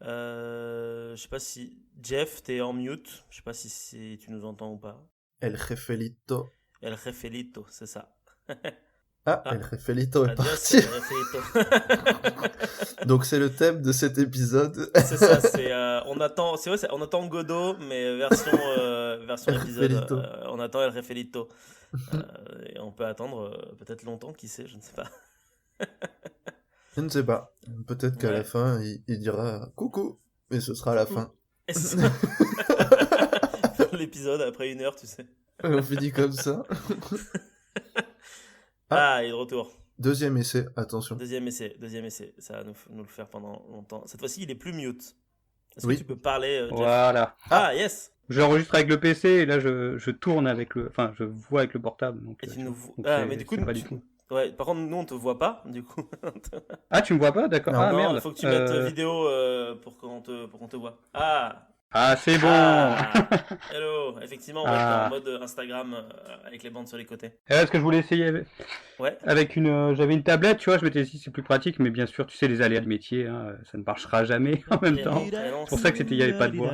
Je sais pas si... Jeff, t'es en mute. Je sais pas si tu nous entends ou pas. El Jefelito. El Jefelito, c'est ça. Ah, El Jefelito est Adios, parti. El Jefelito. Donc c'est le thème de cet épisode. C'est ça, on attend, c'est vrai, on attend Godot, mais version El épisode. Jefelito. On attend El Jefelito. Et on peut attendre peut-être longtemps, qui sait, je ne sais pas. Je ne sais pas. Peut-être qu'à Ouais. la fin, il dira coucou. Et ce sera la fin. Et c'est ça. L'épisode après 1 heure, tu sais. On finit comme ça. Ah, il est de retour. Deuxième essai, attention. Deuxième essai. Ça va nous le faire pendant longtemps. Cette fois-ci, il est plus mute. Est-ce Oui. que tu peux parler, Jeff? Voilà. Ah, yes. J'enregistre avec le PC et là je tourne avec le, enfin je vois avec le portable. Donc, Et tu nous vois... donc Ah, c'est- mais du coup, c'est pas du tout. Ouais, par contre, nous, on te voit pas, du coup. Ah, tu me vois pas, d'accord. Non. Ah Non, merde. il faut que tu mettes vidéo pour qu'on te voit. Ah, C'est bon. hello. Effectivement, on va Ah. être en mode Instagram avec les bandes sur les côtés. Ce que je voulais essayer Ouais. avec j'avais une tablette, tu vois, je m'étais dit c'est plus pratique, mais bien sûr, tu sais les aléas du métier, hein, ça ne marchera jamais en même temps. C'est pour ça que il y avait pas de voix.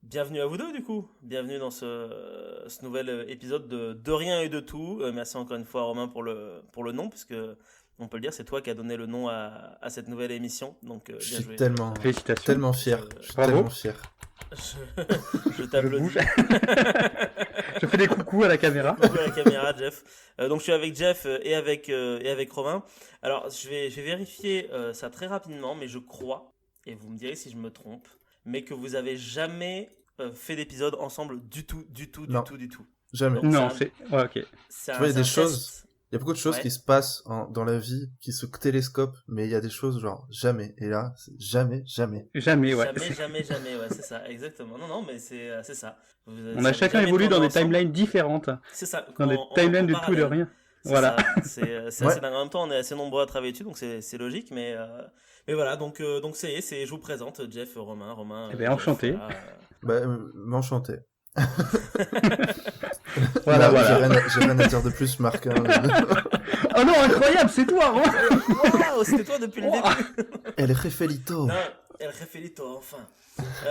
Bienvenue à vous deux, du coup. Bienvenue dans ce nouvel épisode de Rien et de Tout. Merci encore une fois, Romain, pour le nom, puisque on peut le dire, c'est toi qui as donné le nom à cette nouvelle émission. Donc, Je bien suis joué. Félicitations. tellement fier. Je suis Bravo. tellement fier. Je t'applaudis. bouge. Je fais des coucous à la caméra. Coucou à la caméra, Jeff. Donc je suis avec Jeff et avec Romain. Alors je vais vérifier ça très rapidement, mais je crois, et vous me direz si je me trompe, mais que vous avez jamais fait d'épisode ensemble du tout. Non. Jamais. Donc, Non, c'est ouais, ok. C'est Tu vois, il y a c'est des un choses- test. Il y a beaucoup de choses Ouais. qui se passent dans la vie, qui se télescopent, mais il y a des choses genre jamais. Et là, c'est jamais. Jamais, ouais. Jamais, ouais, c'est ça, exactement. Non, mais c'est ça. On a chacun évolué dans des timelines différentes, C'est ça. dans des en timelines de tout et de parallèle. rien. C'est Voilà. ça, c'est Ouais. assez dingue. En même temps, on est assez nombreux à travailler dessus, donc c'est logique. Mais voilà, donc ça y est, je vous présente Jeff, Romain. Eh ben, Jeff, enchanté. voilà. M'enchanter. Voilà, Là, voilà. J'ai rien à dire de plus, Marc. Hein. Oh non, incroyable, c'est toi, Romain. Waouh, c'était toi depuis le Oh. début. El Jefelito. Non, El Jefelito, enfin.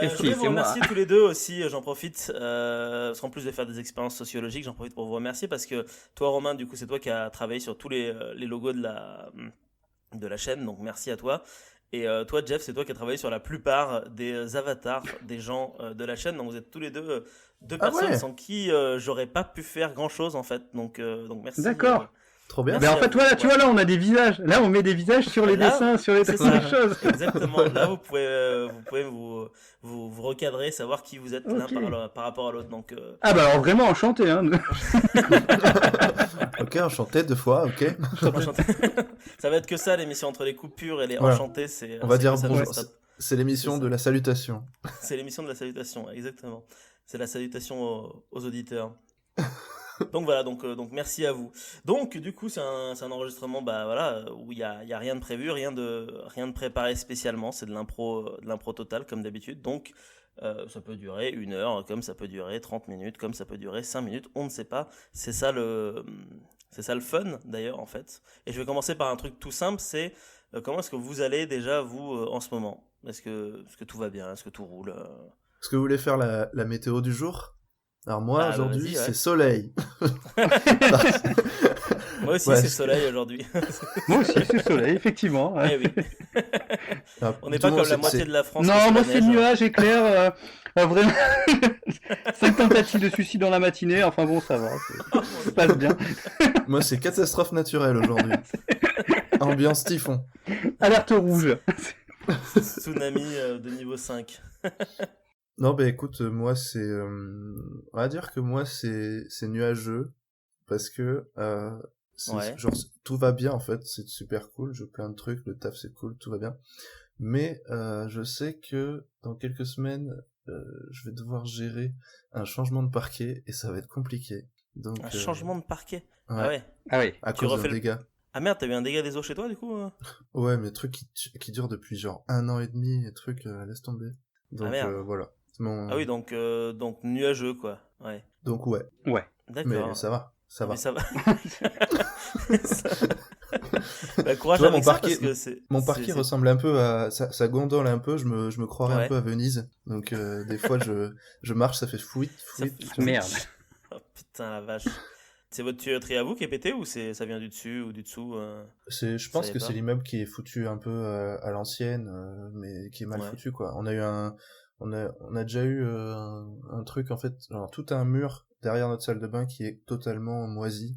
Et Je si, voulais vous c'est moi. remercier tous les deux aussi, j'en profite, parce qu'en plus de faire des expériences sociologiques, j'en profite pour vous remercier parce que toi, Romain, du coup, c'est toi qui as travaillé sur tous les logos de la chaîne, donc merci à toi. Et toi, Jeff, c'est toi qui as travaillé sur la plupart des avatars des gens de la chaîne, donc vous êtes tous les deux deux Ah personnes ouais. sans qui j'aurais pas pu faire grand chose en fait, donc merci. D'accord. Trop bien. Mais en fait, voilà, tu vois, là, on a des visages. Là, on met des visages sur les Là, dessins, sur les c'est sur les ça. choses. Exactement. Là, vous pouvez vous recadrer, savoir qui vous êtes l'un Ok. par rapport à l'autre. Donc, Ah bah alors vraiment enchanté, hein. Ok, enchanté 2 fois, ok. enchanté. Ça va être que ça, l'émission entre les coupures et les Voilà. enchantés. C'est, On va c'est dire que ça, bonjour. non-stop. C'est l'émission C'est ça. de la salutation. C'est l'émission de la salutation, exactement. C'est la salutation aux auditeurs. Donc voilà, donc merci à vous. Donc du coup c'est un enregistrement où il y a rien de prévu, rien de préparé spécialement, c'est de l'impro totale comme d'habitude. Donc ça peut durer 1 heure, comme ça peut durer 30 minutes, comme ça peut durer 5 minutes, on ne sait pas. C'est ça le fun d'ailleurs en fait. Et je vais commencer par un truc tout simple, c'est comment est-ce que vous allez déjà vous en ce moment? Est-ce que tout va bien? Est-ce que tout roule? Est-ce que vous voulez faire la météo du jour? Alors moi, Ah, bah, aujourd'hui, vas-y, ouais. c'est soleil. Moi aussi Ouais, c'est je- soleil aujourd'hui. Moi aussi, c'est soleil, effectivement. Eh oui. Alors, On n'est tout pas le monde, comme la c'est- moitié c'est- de la France. Non, qui se moi la c'est neige. nuage, éclair, vraiment. 5 tentatives de suicide dans la matinée, enfin bon, ça va, ça passe bien. Moi, c'est catastrophe naturelle aujourd'hui. Ambiance typhon. Alerte rouge. Tsunami de niveau 5. Non, bah écoute, moi, on va dire que moi, c'est nuageux. Parce que, Ouais. genre, tout va bien, en fait. C'est super cool. Je plein de trucs. Le taf, c'est cool. Tout va bien. Mais, je sais que dans quelques semaines, je vais devoir gérer un changement de parquet. Et ça va être compliqué. Donc, Un changement de parquet. ouais, Ah ouais. Ah oui. à Tu cause refais d'un le- dégât. Ah merde, t'as eu un dégât des eaux chez toi du coup Ouais, mais trucs qui durent depuis genre 1 an et demi, et trucs, laisse tomber. Ah Donc merde. voilà. C'est Ah oui, mon... donc nuageux quoi. Ouais. Donc ouais, Ouais. mais D'accord. ça va, ça Mais va. ça va. Bah, courage Tu vois, avec ça parce que c'est. mon parquet ressemble un peu à... Ça gondole un peu, je me croirais Ouais. un peu à Venise. Donc des fois, je marche, ça fait fouit, Ça fouit. fait- Merde. Oh putain la vache. C'est votre tuyauterie à vous qui est pété ou ça vient du dessus ou du dessous Je Vous pense savez que pas c'est l'immeuble qui est foutu un peu à l'ancienne, mais qui est mal Ouais. foutu, quoi. On a déjà eu un truc, en fait, genre tout un mur derrière notre salle de bain qui est totalement moisi.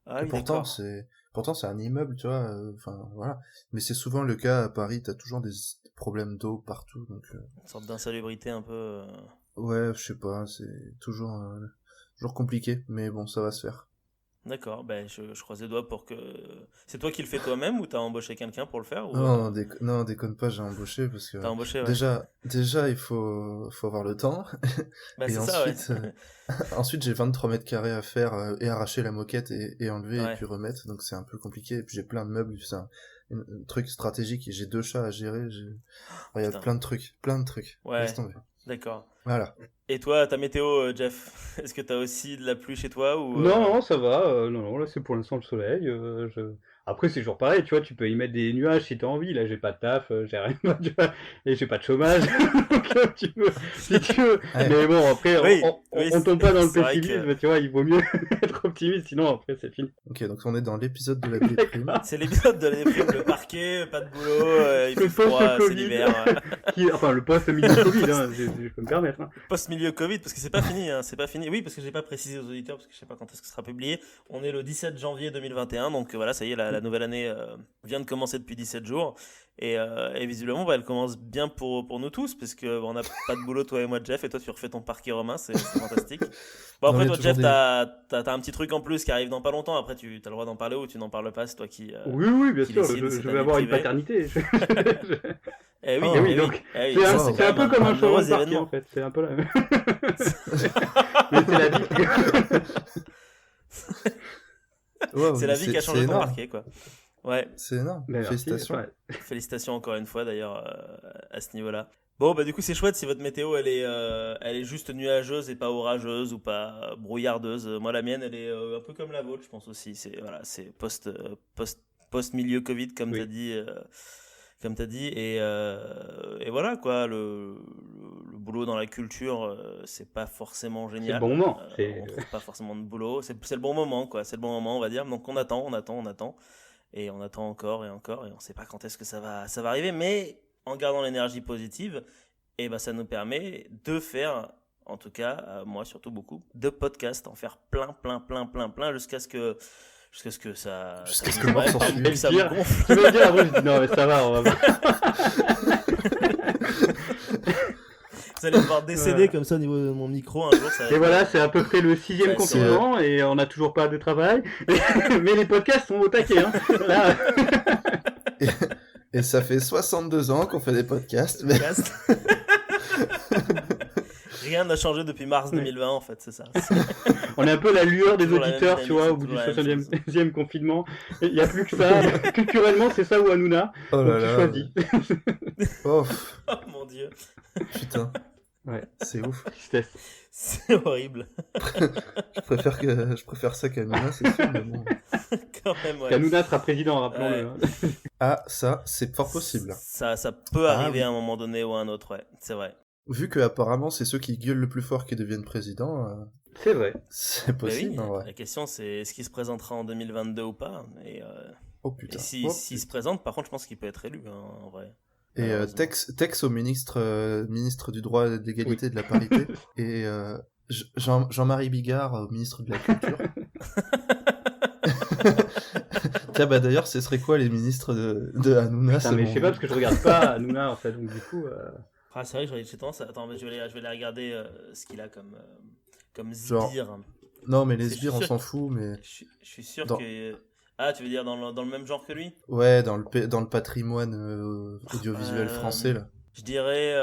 Ah Et oui, pourtant, d'accord. pourtant c'est un immeuble, tu vois. Enfin, voilà. Mais c'est souvent le cas à Paris. T'as toujours des problèmes d'eau partout. Donc, Une sorte d'insalubrité un peu. ouais, je sais pas. C'est toujours compliqué. Mais bon, ça va se faire. D'accord, ben je croise les doigts pour que. C'est toi qui le fais toi-même ou t'as embauché quelqu'un pour le faire ou Non, déconne pas. J'ai embauché parce que t'as embauché, ouais. déjà, il faut avoir le temps. Bah Et c'est ça, ouais. ensuite, ensuite j'ai 23 mètres carrés à faire et arracher la moquette et enlever et Ouais. puis remettre. Donc c'est un peu compliqué. Et puis j'ai plein de meubles. C'est un truc stratégique et j'ai 2 chats à gérer. Il y a Putain. plein de trucs. Plein de trucs. Ouais, Laisse tomber. d'accord. Voilà. Et toi, ta météo, Jeff, est-ce que t'as aussi de la pluie chez toi ou Non, ça va. Non, là, c'est pour l'instant le soleil. Après, c'est toujours pareil, tu vois, tu peux y mettre des nuages si t'as envie. Là, j'ai pas de taf, j'ai rien, tu vois, et j'ai pas de chômage. Donc, si tu veux. Ouais. Mais bon, après, Oui, on oui, tombe pas dans le c'est vrai que pessimisme, tu vois, il vaut mieux être optimiste, sinon après, c'est fini. Ok, donc on est dans l'épisode de la déprime. D'accord. c'est l'épisode de la déprime, le parquet, pas de boulot, il fait Le froid, c'est post-Covid. l'hiver. Enfin, le post-milieu Covid, hein, je peux me permettre. Hein. Post-milieu Covid, parce que c'est pas fini, hein, c'est pas fini. Oui, parce que j'ai pas précisé aux auditeurs, parce que je sais pas quand est-ce que ce sera publié. On est le 17 janvier 2021, donc voilà, ça y est, la nouvelle année vient de commencer depuis 17 jours. Et visiblement, bah, elle commence bien pour nous tous, parce que on n'a pas de boulot, toi et moi, Jeff, et toi, tu refais ton parquet romain, c'est fantastique. Bon, Non, après, il y a toi, toujours Jeff, des... t'as un petit truc en plus qui arrive dans pas longtemps. Après, tu as le droit d'en parler ou tu n'en parles pas, c'est toi Oui, bien qui sûr, décide, c'est je ta vais vie avoir une privée. paternité. Eh oui, Oh. Et oui, eh oui, donc, eh oui, ça, c'est c'est un quand peu même comme un heureux changement de parquet, événement. en fait. C'est un peu la même. Mais c'est la vie. Wow, C'est la vie qui a c'est changé ton énorme. parquet, quoi. Ouais, C'est énorme. Mais merci, Félicitations. ouais. félicitations encore une fois d'ailleurs à ce niveau-là. Bon, bah du coup c'est chouette si votre météo elle est juste nuageuse et pas orageuse ou pas brouillardeuse. Moi la mienne elle est un peu comme la vôtre, je pense aussi. C'est voilà, c'est post milieu Covid comme Oui. t'as dit. Comme t'as dit, et voilà quoi, le boulot dans la culture, c'est pas forcément C'est le génial. bon moment. On trouve pas forcément de boulot, c'est le bon moment quoi, c'est le bon moment on va dire. Donc on attend, et on attend encore et encore, et on sait pas quand est-ce que ça va arriver, mais en gardant l'énergie positive, et ben ça nous permet de faire, en tout cas, moi surtout beaucoup, de podcasts, en faire plein, jusqu'à ce que ça Jusqu'à ce vous- que mort ouais, s'en suive. que ça vous gonfle. Tu vas me dire après, je dis non, mais ça va, on va pas. Vous allez me voir décéder Ouais. comme ça au niveau de mon micro un jour. Ça va Et être- voilà, c'est à peu près le 6e Ouais, c'est confinement et on n'a toujours pas de travail. Mais les podcasts sont au taquet. Hein. Là, Et ça fait 62 ans qu'on fait des podcasts. Mais... podcast. Rien n'a changé depuis mars 2020 en fait, c'est ça. on est un peu la lueur des Toujours la même auditeurs, tu dynamique, vois, c'est au bout du toujours la même 60e confinement. Il n'y a plus que ça. Culturellement, c'est ça ou Hanouna. Oh Donc là tu là. choisis. Oh, Oh mon dieu, putain. Ouais, C'est ouf. tristesse. c'est horrible. Je préfère ça qu'Anouna, c'est sûr, mais bon. Quand même, ouais. Hanouna sera président, rappelons-le. Ouais. Hein. Ah, ça, c'est fort possible. Ça peut Ah, arriver oui. à un moment donné ou à un autre, ouais, c'est vrai. Vu que apparemment c'est ceux qui gueulent le plus fort qui deviennent présidents, C'est vrai. c'est Mais possible oui, en vrai. la question c'est est-ce qu'il se présentera en 2022 ou pas. Oh Et putain. s'il Oh, se présente, par contre, je pense qu'il peut être élu hein, en vrai. Et Malheureusement. texte au ministre du droit, de l'égalité et de la parité. Et Jean-Marie Bigard au ministre de la culture. Tiens, bah d'ailleurs, ce serait quoi les ministres de Hanouna Putain, mais je sais pas parce que je regarde pas Hanouna en fait, donc du coup. Ah, c'est vrai que j'ai tendance à... Attends, mais je vais aller regarder ce qu'il a comme Genre, sbire. Non, mais les C'est sbires, on sûr s'en fout, mais... Je suis sûr Dans- que... Ah, tu veux dire dans le même genre que lui? Ouais, dans le patrimoine audiovisuel français, là. Je dirais...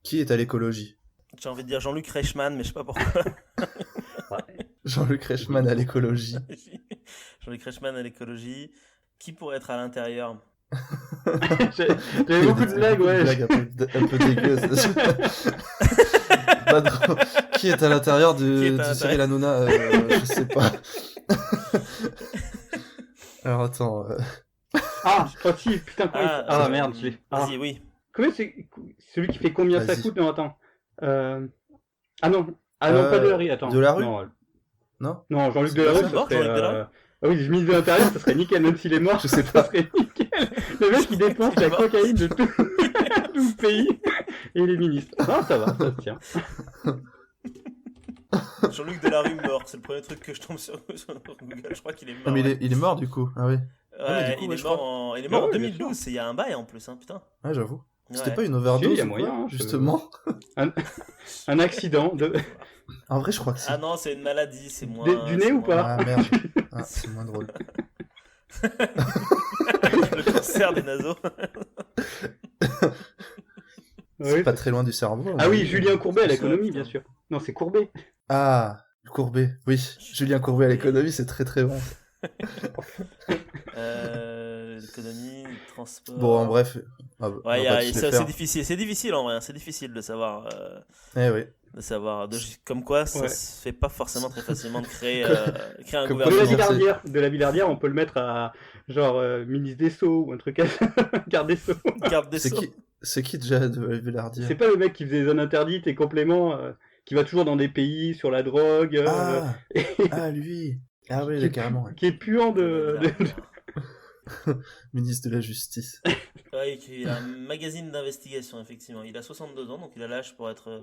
Qui est à l'écologie? J'ai envie de dire Jean-Luc Reichmann, mais je sais pas pourquoi. Jean-Luc Reichmann à l'écologie. Jean-Luc Reichmann à l'écologie. Qui pourrait être à l'intérieur? J'avais beaucoup de blagues, Beaucoup de ouais. blagues un peu dégueulasses. Pas drôle. Qui est à l'intérieur Qui est à de l'intérieur Cyril Hanouna je sais pas. Alors attends. Ah, oh si, putain, comment il... Ah, merde, je l'ai... Ah. Vas-y, oui. Comment c'est... Celui qui fait combien ça Vas-y. coûte? Non, attends. Ah non, pas Delarue, attends. Delarue Non, Non non, Jean-Luc C'est Delarue, pas ça ça Mort, serait... Jean-Luc Delarue Ah oui, ministre de l'Intérieur, ça serait nickel, même s'il est mort, Je sais ça pas. serait nickel. Le mec, il dépense Il est la mort. cocaïne de tout le pays, et il est ministre. Non, ça va, ça se tient. Jean-Luc Delarue mort, c'est le premier truc que je tombe sur Google. Je crois qu'il est mort. Ah, mais ouais. il est mort du coup. Ah oui. Ouais, mais du coup, il ouais, est je mort crois. en, il est mort en Ouais, bien 2012, c'est il y a un bail en plus, hein, putain. Ouais, j'avoue. C'était Ouais. pas une overdose Si, y a ou moyen, quoi, hein, justement. Un accident En vrai, je crois que si. Ah non, c'est une maladie, c'est moins. du nez c'est ou moins- pas Ah merde. Ah, c'est moins drôle. Le cancer des naseaux. C'est Oui, pas très loin du cerveau. Ah mais- oui, Julien Courbet à C'est ça, l'économie, putain. bien sûr. Non, c'est Courbet. Ah, Courbet. Oui, Julien Courbet à l'économie, c'est très très bon. L'économie, le transport. Bon, en bref. Ah, on Ouais, va pas tous les c'est faire. difficile en vrai, c'est difficile de savoir, Eh oui. comme quoi ça Ouais. se fait pas forcément très facilement de créer, créer un Comme De quoi, la gouvernement. c'est- Villardière, on peut le mettre à genre ministre des Sceaux ou un truc à garde des Sceaux. Garde des C'est Sceaux. qui déjà de Villardière? C'est pas le mec qui faisait les zones interdites et compléments, qui va toujours dans des pays sur la drogue, Ah, ah lui. Ah oui, qui, là, est carrément. Ouais. qui est puant de... Ministre de la Justice. Ouais, il a un magazine d'investigation, effectivement. Il a 62 ans, donc il a l'âge pour être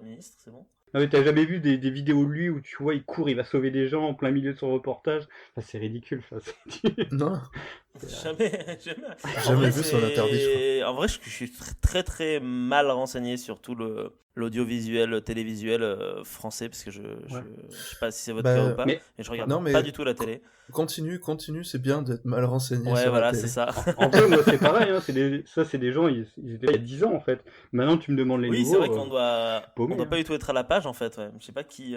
ministre, c'est bon. Non mais t'as jamais vu des vidéos de lui où tu vois il court, il va sauver des gens en plein milieu de son reportage. Enfin, c'est ridicule. Enfin, Non. Jamais. En Jamais vrai, vu son interdit, je En vrai, je suis très très mal renseigné sur tout l'audiovisuel, télévisuel français, parce que je sais pas si c'est votre Bah, cas ou pas, mais- mais je regarde non, mais- pas du tout la télé. Continue, c'est bien d'être mal renseigné Ouais, sur voilà, la télé. c'est ça. En vrai, moi c'est pareil, hein, c'est des gens, ils étaient là il y a 10 ans en fait. Maintenant tu me demandes les Oui, nouveaux. c'est vrai qu'on doit paumé, on doit pas du tout être à la page en fait. Ouais. Je sais pas qui.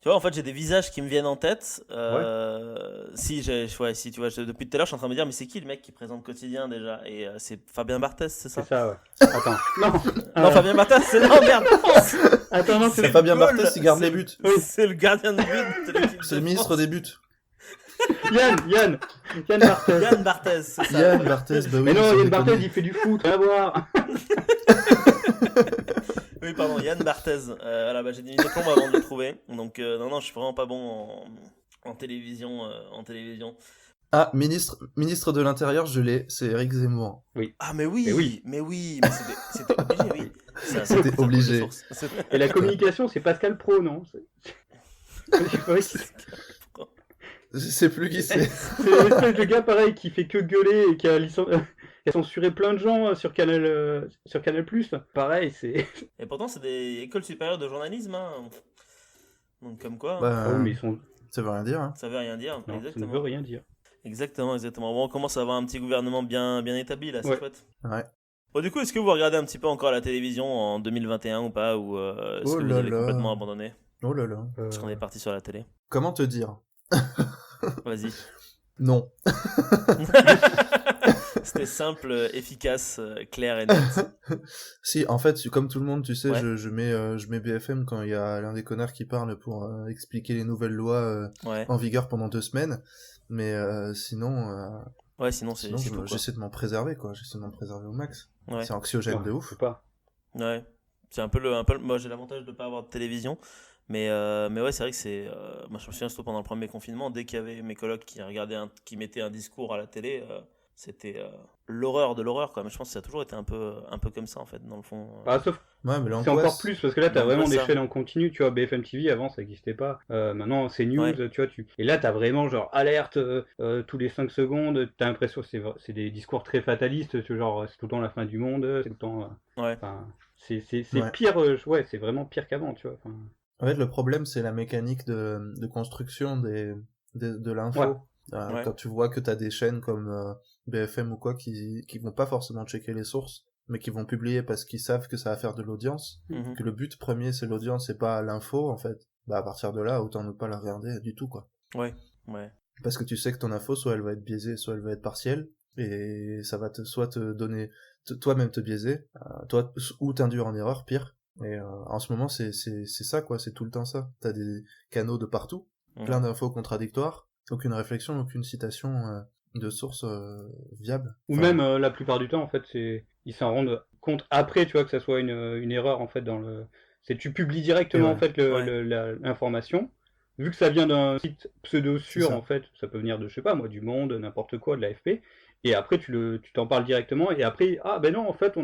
Tu vois, en fait, j'ai des visages qui me viennent en tête. Si, si, tu vois, depuis tout à l'heure, je suis en train de me dire, mais c'est qui le mec qui présente Quotidien déjà? Et c'est Fabien Barthez, c'est ça? C'est ça, ouais. Attends, non. Non, Fabien Barthez, c'est. Non, merde! Attends, non, C'est c'est Fabien Paul, Barthez qui garde c'est- les buts. C'est le gardien de but de l'équipe C'est de le ministre France. des buts. Yann Barthès. Yann Barthez, c'est ça. Yann Barthez, bah oui. Mais non, sans Yann déconner. Barthès, il fait du foot, rien à voir. Oui, pardon, Yann Barthez. Voilà, bah, j'ai mis des plombs avant de le trouver. Donc, non, je suis vraiment pas bon en télévision. Ah, ministre de l'Intérieur, je l'ai, c'est Éric Zemmour. Ah, mais oui, Mais oui. mais c'était obligé, oui. C'était obligé. Et la communication, c'est Pascal Pro, non? Je sais plus qui c'est. C'est l'espèce de gars pareil qui fait que gueuler et qui a, qui a censuré plein de gens sur Canal+. Pareil, c'est... Et pourtant, c'est des écoles supérieures de journalisme. Hein. Donc, comme quoi, Bah, Oh, mais ils sont... ça veut rien dire. Hein. ça veut rien dire. Non, ça ne Exactement. veut rien dire. Exactement. Bon, on commence à avoir un petit gouvernement bien établi, là, c'est Ouais. chouette. Ouais. Bon, du coup, est-ce que vous regardez un petit peu encore la télévision en 2021 ou pas? Ou est-ce Oh que vous là avez là. complètement abandonné? Oh là là. Parce qu'on est parti sur la télé. Comment te dire? Vas-y. Non. C'était simple, efficace, clair et net. Si, en fait, comme tout le monde, tu sais, Ouais. je mets BFM quand il y a l'un des connards qui parle pour expliquer les nouvelles lois Ouais. en vigueur pendant 2 semaines. Mais sinon, Ouais, sinon c'est tout, quoi. j'essaie de m'en préserver, quoi. J'essaie de m'en préserver au max. Ouais. C'est anxiogène Non, de ouf. faut pas. Ouais. C'est un peu moi j'ai l'avantage de pas avoir de télévision. Mais ouais, c'est vrai que c'est. Moi, je me souviens surtout pendant le premier confinement, dès qu'il y avait mes colocs qui mettaient un discours à la télé, c'était l'horreur de l'horreur, quoi. Mais je pense que ça a toujours été un peu comme ça, en fait, dans le fond. Bah, sauf Ouais, mais c'est l'angoisse. encore plus, parce que là, t'as L'angoisse, vraiment des ça. chaînes en continu, tu vois, BFM TV, avant, ça n'existait pas. Maintenant, c'est news, Ouais. tu vois, et là, t'as vraiment, genre, alerte tous les 5 secondes, t'as l'impression que c'est des discours très fatalistes, tu vois, genre, c'est tout le temps la fin du monde, c'est tout le temps... Ouais. Enfin, c'est Ouais. pire, ouais, c'est vraiment pire qu'avant, tu vois. Enfin, En fait, le problème, c'est la mécanique de construction de l'info. Ouais. Ouais. Quand tu vois que t'as des chaînes comme BFM ou quoi qui vont pas forcément checker les sources, mais qui vont publier parce qu'ils savent que ça va faire de l'audience, Mhm. que le but premier c'est l'audience et pas l'info, en fait, bah à partir de là, autant ne pas la regarder du tout, quoi. Ouais. Ouais. parce que tu sais que ton info, soit elle va être biaisée, soit elle va être partielle, et ça va soit te donner, toi-même te biaiser, toi, ou t'induire en erreur, pire. Et en ce moment, c'est ça, quoi, c'est tout le temps ça. T'as des canaux de partout, plein d'infos contradictoires, aucune réflexion, aucune citation de source viable. Ou même la plupart du temps, en fait, ils s'en rendent compte après, tu vois, que ça soit une erreur, en fait, c'est tu publies directement, en fait, l'information. Vu que ça vient d'un site pseudo-sûr, en fait, ça peut venir de, je sais pas, moi, du Monde, n'importe quoi, de l'AFP, et après, tu t'en parles directement, et après, ah, ben non, en fait,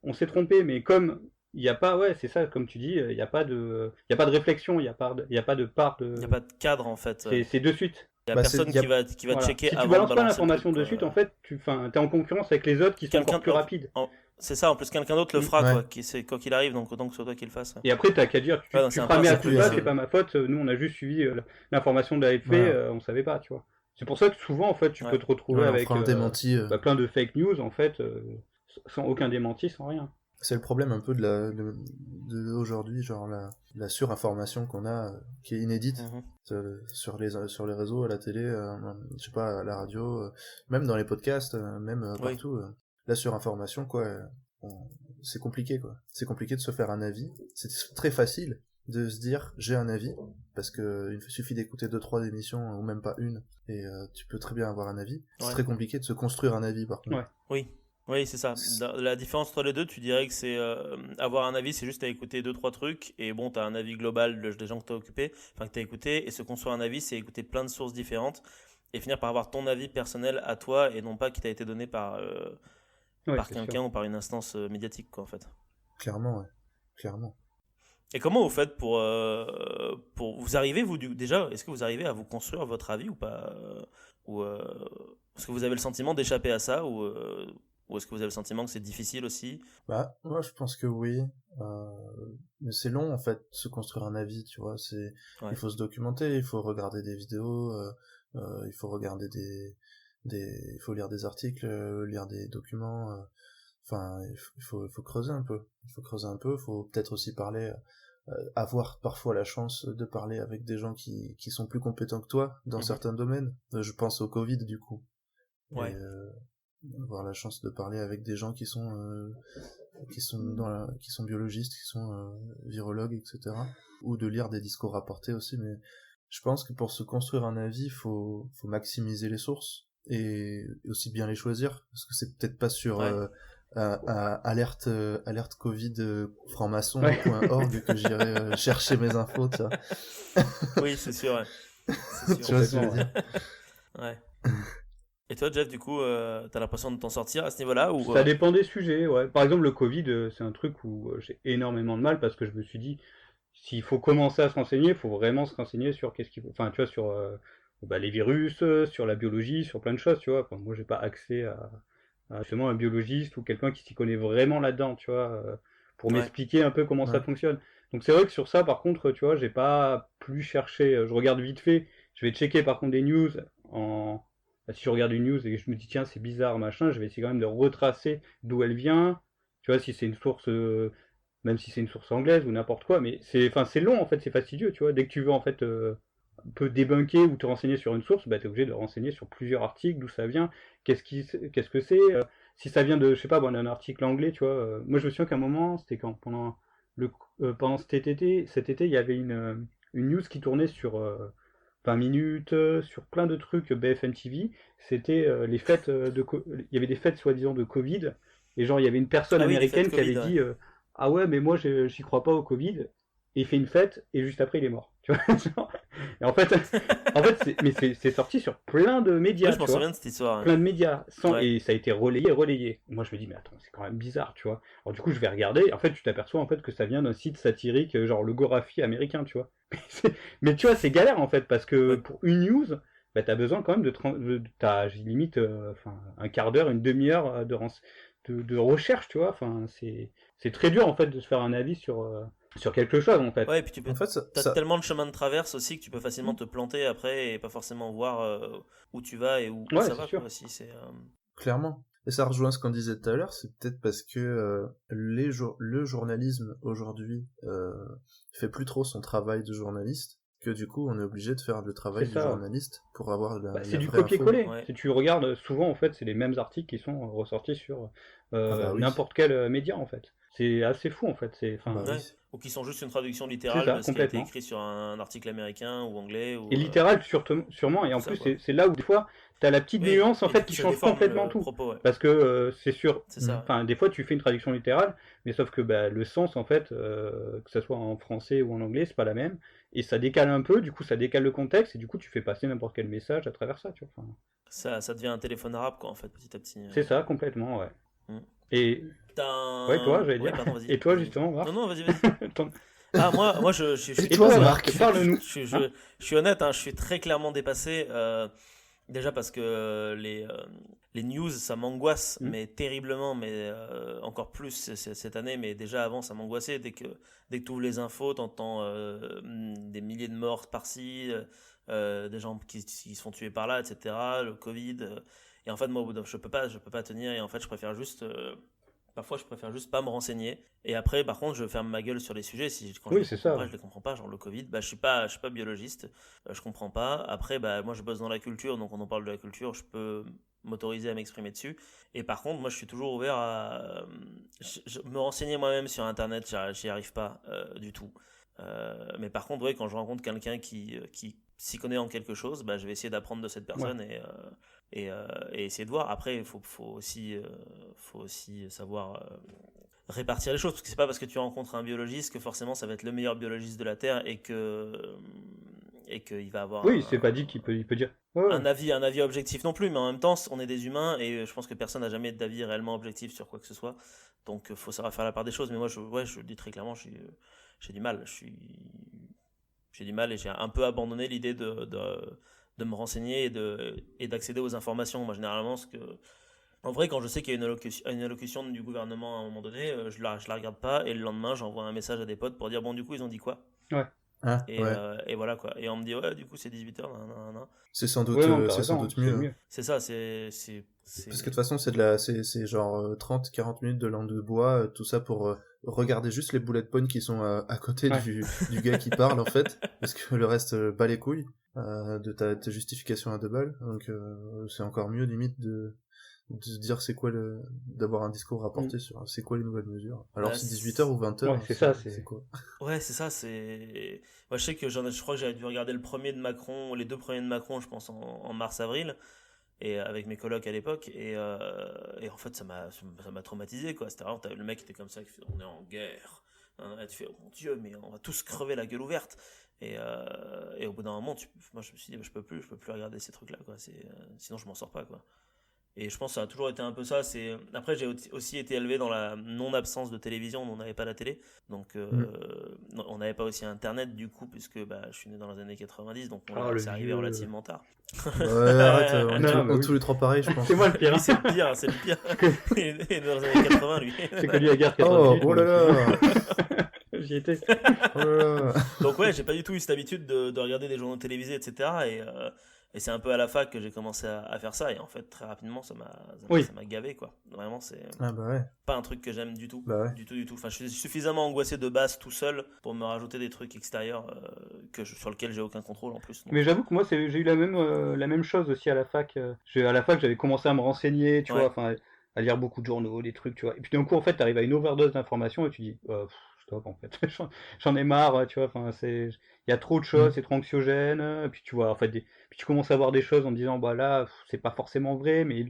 on s'est trompé, mais comme il n'y a pas, c'est ça, comme tu dis, il n'y a pas de réflexion, il n'y a pas de part de... Il n'y a pas de cadre, en fait. C'est de suite. Il n'y a personne qui va checker avant de balancer. Si tu balances pas l'information de suite, en fait, t'es en concurrence avec les autres qui sont encore plus rapides. C'est ça, en plus quelqu'un d'autre le fera, quoi qu'il arrive, donc autant que ce soit toi qui le fasse. Et après, t'as qu'à dire, tu feras à tout ça, c'est pas ma faute, nous on a juste suivi l'information de l'AFP, on savait pas, tu vois. C'est pour ça que souvent, en fait, tu peux te retrouver avec plein de fake news, en fait, sans aucun démenti, sans rien. C'est le problème un peu de aujourd'hui, genre la surinformation qu'on a, qui est inédite sur les réseaux, à la télé, je sais pas, à la radio, même dans les podcasts, même partout. La surinformation, quoi, c'est compliqué, quoi. C'est compliqué de se faire un avis. C'est très facile de se dire j'ai un avis, parce que il suffit d'écouter 2-3 émissions, ou même pas une, et tu peux très bien avoir un avis. C'est très compliqué de se construire un avis, par contre. Oui, c'est ça. La différence entre les deux, tu dirais que c'est avoir un avis, c'est juste à écouter 2-3 trucs, et bon, t'as un avis global des gens que t'as écouté, et se construire un avis, c'est écouter plein de sources différentes, et finir par avoir ton avis personnel à toi, et non pas qui t'a été donné par quelqu'un ou par une instance médiatique, quoi, en fait. Clairement, ouais. Clairement. Et comment vous faites pour vous arrivez, déjà, est-ce que vous arrivez à vous construire votre avis ou pas, ou est-ce que vous avez le sentiment d'échapper à ça, ou est-ce que vous avez le sentiment que c'est difficile aussi? Moi, je pense que oui. Mais c'est long, en fait, de se construire un avis, tu vois. Il faut se documenter, il faut regarder des vidéos, il faut regarder il faut lire des articles, lire des documents. Enfin, il faut creuser un peu. Il faut peut-être aussi parler, avoir parfois la chance de parler avec des gens qui sont plus compétents que toi dans certains domaines. Je pense au Covid, du coup. Ouais. Et, avoir la chance de parler avec des gens qui sont biologistes, qui sont virologues, etc. Ou de lire des discours rapportés aussi, mais je pense que pour se construire un avis, faut maximiser les sources et aussi bien les choisir, parce que c'est peut-être pas sur alerte Covid franc-maçon.org que j'irai chercher mes infos, tu vois. Oui, c'est sûr, ouais. Tu vois ce que je veux dire. Ouais. Et toi, Jeff, du coup, t'as l'impression de t'en sortir à ce niveau-là, ou Ça dépend des sujets, ouais. Par exemple, le Covid, c'est un truc où j'ai énormément de mal, parce que je me suis dit, s'il faut commencer à se renseigner, il faut vraiment se renseigner sur enfin, tu vois, sur les virus, sur la biologie, sur plein de choses, tu vois. Enfin, moi, j'ai pas accès à justement un biologiste ou quelqu'un qui s'y connaît vraiment là-dedans, tu vois, pour m'expliquer un peu comment ça fonctionne. Donc c'est vrai que sur ça, par contre, tu vois, j'ai pas plus cherché. Je regarde vite fait. Je vais checker par contre des news si je regarde une news et que je me dis tiens c'est bizarre machin, je vais essayer quand même de retracer d'où elle vient. Tu vois, si c'est une source, même si c'est une source anglaise ou n'importe quoi, mais c'est long en fait, c'est fastidieux, tu vois. Dès que tu veux en fait un peu débunker ou te renseigner sur une source, bah t'es obligé de renseigner sur plusieurs articles, d'où ça vient, qu'est-ce que c'est, si ça vient de, je sais pas, d'un article anglais, tu vois. Moi je me souviens qu'à un moment, c'était quand pendant cet été, il y avait une news qui tournait sur 20 minutes, sur plein de trucs BFM TV. C'était les fêtes il y avait des fêtes soi-disant de Covid, et genre il y avait une personne américaine qui avait dit ah ouais mais moi j'y crois pas au Covid, et il fait une fête et juste après il est mort, tu vois. Et en fait c'est sorti sur plein de médias, je m'en souviens de cette histoire, plein de médias, et ça a été relayé. Moi je me dis mais attends, c'est quand même bizarre, tu vois. Alors du coup je vais regarder, en fait tu t'aperçois en fait que ça vient d'un site satirique genre le Gorafi américain, tu vois. Mais tu vois, c'est galère en fait, parce que pour une news, bah, t'as besoin quand même t'as limite un quart d'heure, une demi-heure de recherche, tu vois. Enfin, c'est très dur en fait de se faire un avis sur quelque chose en fait. Ouais, et puis t'as tellement de chemin de traverse aussi que tu peux facilement te planter après et pas forcément voir où tu vas et où ça va, quoi, aussi. Clairement. Et ça rejoint ce qu'on disait tout à l'heure, c'est peut-être parce que le journalisme aujourd'hui fait plus trop son travail de journaliste, que du coup, on est obligé de faire le travail C'est du ça. journaliste pour avoir C'est la du vraie info. copier-coller. Ouais. Si tu regardes, souvent, en fait, c'est les mêmes articles qui sont ressortis sur Oui. n'importe quel média, en fait. C'est assez fou, en fait. Bah Ouais. oui. Ou qui sont juste une traduction C'est littérale ça, de ce qui a été complètement. écrit sur un article américain ou anglais. Ou, Et littéral, sûrement, et en tout ça, plus, quoi. c'est là où des fois, t'as la petite Oui, nuance, en et du fait, coup, qui ça change déforme complètement le tout. propos, ouais. Parce que c'est sûr, C'est ça. enfin, des fois, tu fais une traduction littérale, mais sauf que le sens, en fait, que ça soit en français ou en anglais, c'est pas la même, et ça décale un peu, du coup, ça décale le contexte, et du coup, tu fais passer n'importe quel message à travers ça, tu vois. Enfin, Ça devient un téléphone arabe, quoi, en fait, petit à petit. c'est ça, complètement, ouais. Mm. Et T'as ouais, toi, un... j'allais Ouais, dire. pardon, vas-y. Et toi, Vas-y. justement, Marc? Non, non, vas-y. Ah, moi je suis Et Et toi, toi, Marc, Marc, parle-nous. je suis honnête, hein, je suis très clairement dépassé. Déjà parce que les news, ça m'angoisse, Mm. mais terriblement, mais encore plus cette année, mais déjà avant, ça m'angoissait. Dès que tu ouvres les infos, t'entends des milliers de morts par-ci, des gens qui se font tuer par là, etc., le Covid. Et en fait, moi, au bout je peux pas tenir, et en fait, parfois, je préfère juste pas me renseigner. Et après, par contre, je ferme ma gueule sur les sujets. Quand je Oui, les c'est comprends ça. pas, je les comprends pas. Genre le Covid, je suis pas biologiste, je comprends pas. Après, moi, je bosse dans la culture, donc on en parle de la culture, je peux m'autoriser à m'exprimer dessus. Et par contre, moi, je suis toujours ouvert à me renseigner moi-même sur Internet. J'y arrive pas du tout. Mais par contre, ouais, quand je rencontre quelqu'un qui s'y connaît en quelque chose, je vais essayer d'apprendre de cette personne et essayer de voir. Après, il faut aussi savoir répartir les choses, parce que c'est pas parce que tu rencontres un biologiste que forcément ça va être le meilleur biologiste de la Terre et qu'il va avoir Oui, c'est pas dit qu'il peut dire. Ouais, ouais. un avis objectif non plus, mais en même temps, on est des humains et je pense que personne n'a jamais d'avis réellement objectif sur quoi que ce soit. Donc, faut savoir faire la part des choses. Mais moi, je le dis très clairement, j'ai du mal. J'ai du mal et j'ai un peu abandonné l'idée de me renseigner et d'accéder aux informations. Moi, généralement, en vrai, quand je sais qu'il y a une allocution du gouvernement à un moment donné, je la regarde pas et le lendemain, j'envoie un message à des potes pour dire bon, du coup, ils ont dit quoi? Ouais. Ah, Et, ouais. Et voilà quoi. Et on me dit ouais, du coup, c'est 18h. C'est sans doute, Ouais, non, t'as c'est sans raison, doute c'est mieux. mieux. C'est ça, Parce que de toute façon, c'est genre 30-40 minutes de langue de bois, tout ça pour regarder juste les bullet points qui sont à côté Ouais. du gars qui parle, en fait, parce que le reste bat les couilles de ta justification à 2 balles. Donc c'est encore mieux, limite, de se dire d'avoir un discours rapporté sur c'est quoi les nouvelles mesures. Alors Bah, c'est 18h ou 20h, Ouais, c'est ça, c'est quoi? Ouais, c'est ça, Moi, je sais que je crois que j'avais dû regarder le premier de Macron, les 2 premiers de Macron, je pense, en mars-avril, et avec mes colocs à l'époque, et en fait, ça m'a traumatisé, quoi. C'était vraiment, le mec était comme ça, qui fait, on est en guerre. Et tu fais, oh mon Dieu, mais on va tous crever la gueule ouverte. Et au bout d'un moment, moi, je me suis dit, je peux plus regarder ces trucs-là, quoi. Sinon, je m'en sors pas, quoi. Et je pense que ça a toujours été un peu ça. Après, j'ai aussi été élevé dans la non-absence de télévision, on n'avait pas la télé. Donc, on n'avait pas aussi Internet, du coup, puisque je suis né dans les années 90, donc c'est arrivé relativement tard. Ouais, arrête, on est oui. tous les trois pareils, je pense. C'est moi le pire. Lui, c'est le pire, c'est le pire. Il est dans les années 80, lui. J'ai connu la guerre Oh, 98. oh là là. J'y étais. Oh là là. Donc, ouais, j'ai pas du tout eu cette habitude de regarder des journaux télévisés, etc. Et c'est un peu à la fac que j'ai commencé à faire ça. Et en fait, très rapidement, ça m'a gavé, quoi. Vraiment, c'est Ah bah ouais. pas un truc que j'aime du tout. Bah ouais. Du tout. Enfin, je suis suffisamment angoissé de base tout seul pour me rajouter des trucs extérieurs sur lesquels j'ai aucun contrôle en plus. Donc, Mais j'avoue que moi, j'ai eu la même chose aussi à la fac. À la fac, j'avais commencé à me renseigner, tu Ouais. vois, enfin, à lire beaucoup de journaux, des trucs, tu vois. Et puis d'un coup, en fait, t'arrives à une overdose d'informations et tu dis, stop, en fait, j'en ai marre, tu vois. Enfin, il y a trop de choses, c'est trop anxiogène. Puis tu vois, en fait, puis tu commences à voir des choses en te disant, bah là, c'est pas forcément vrai, mais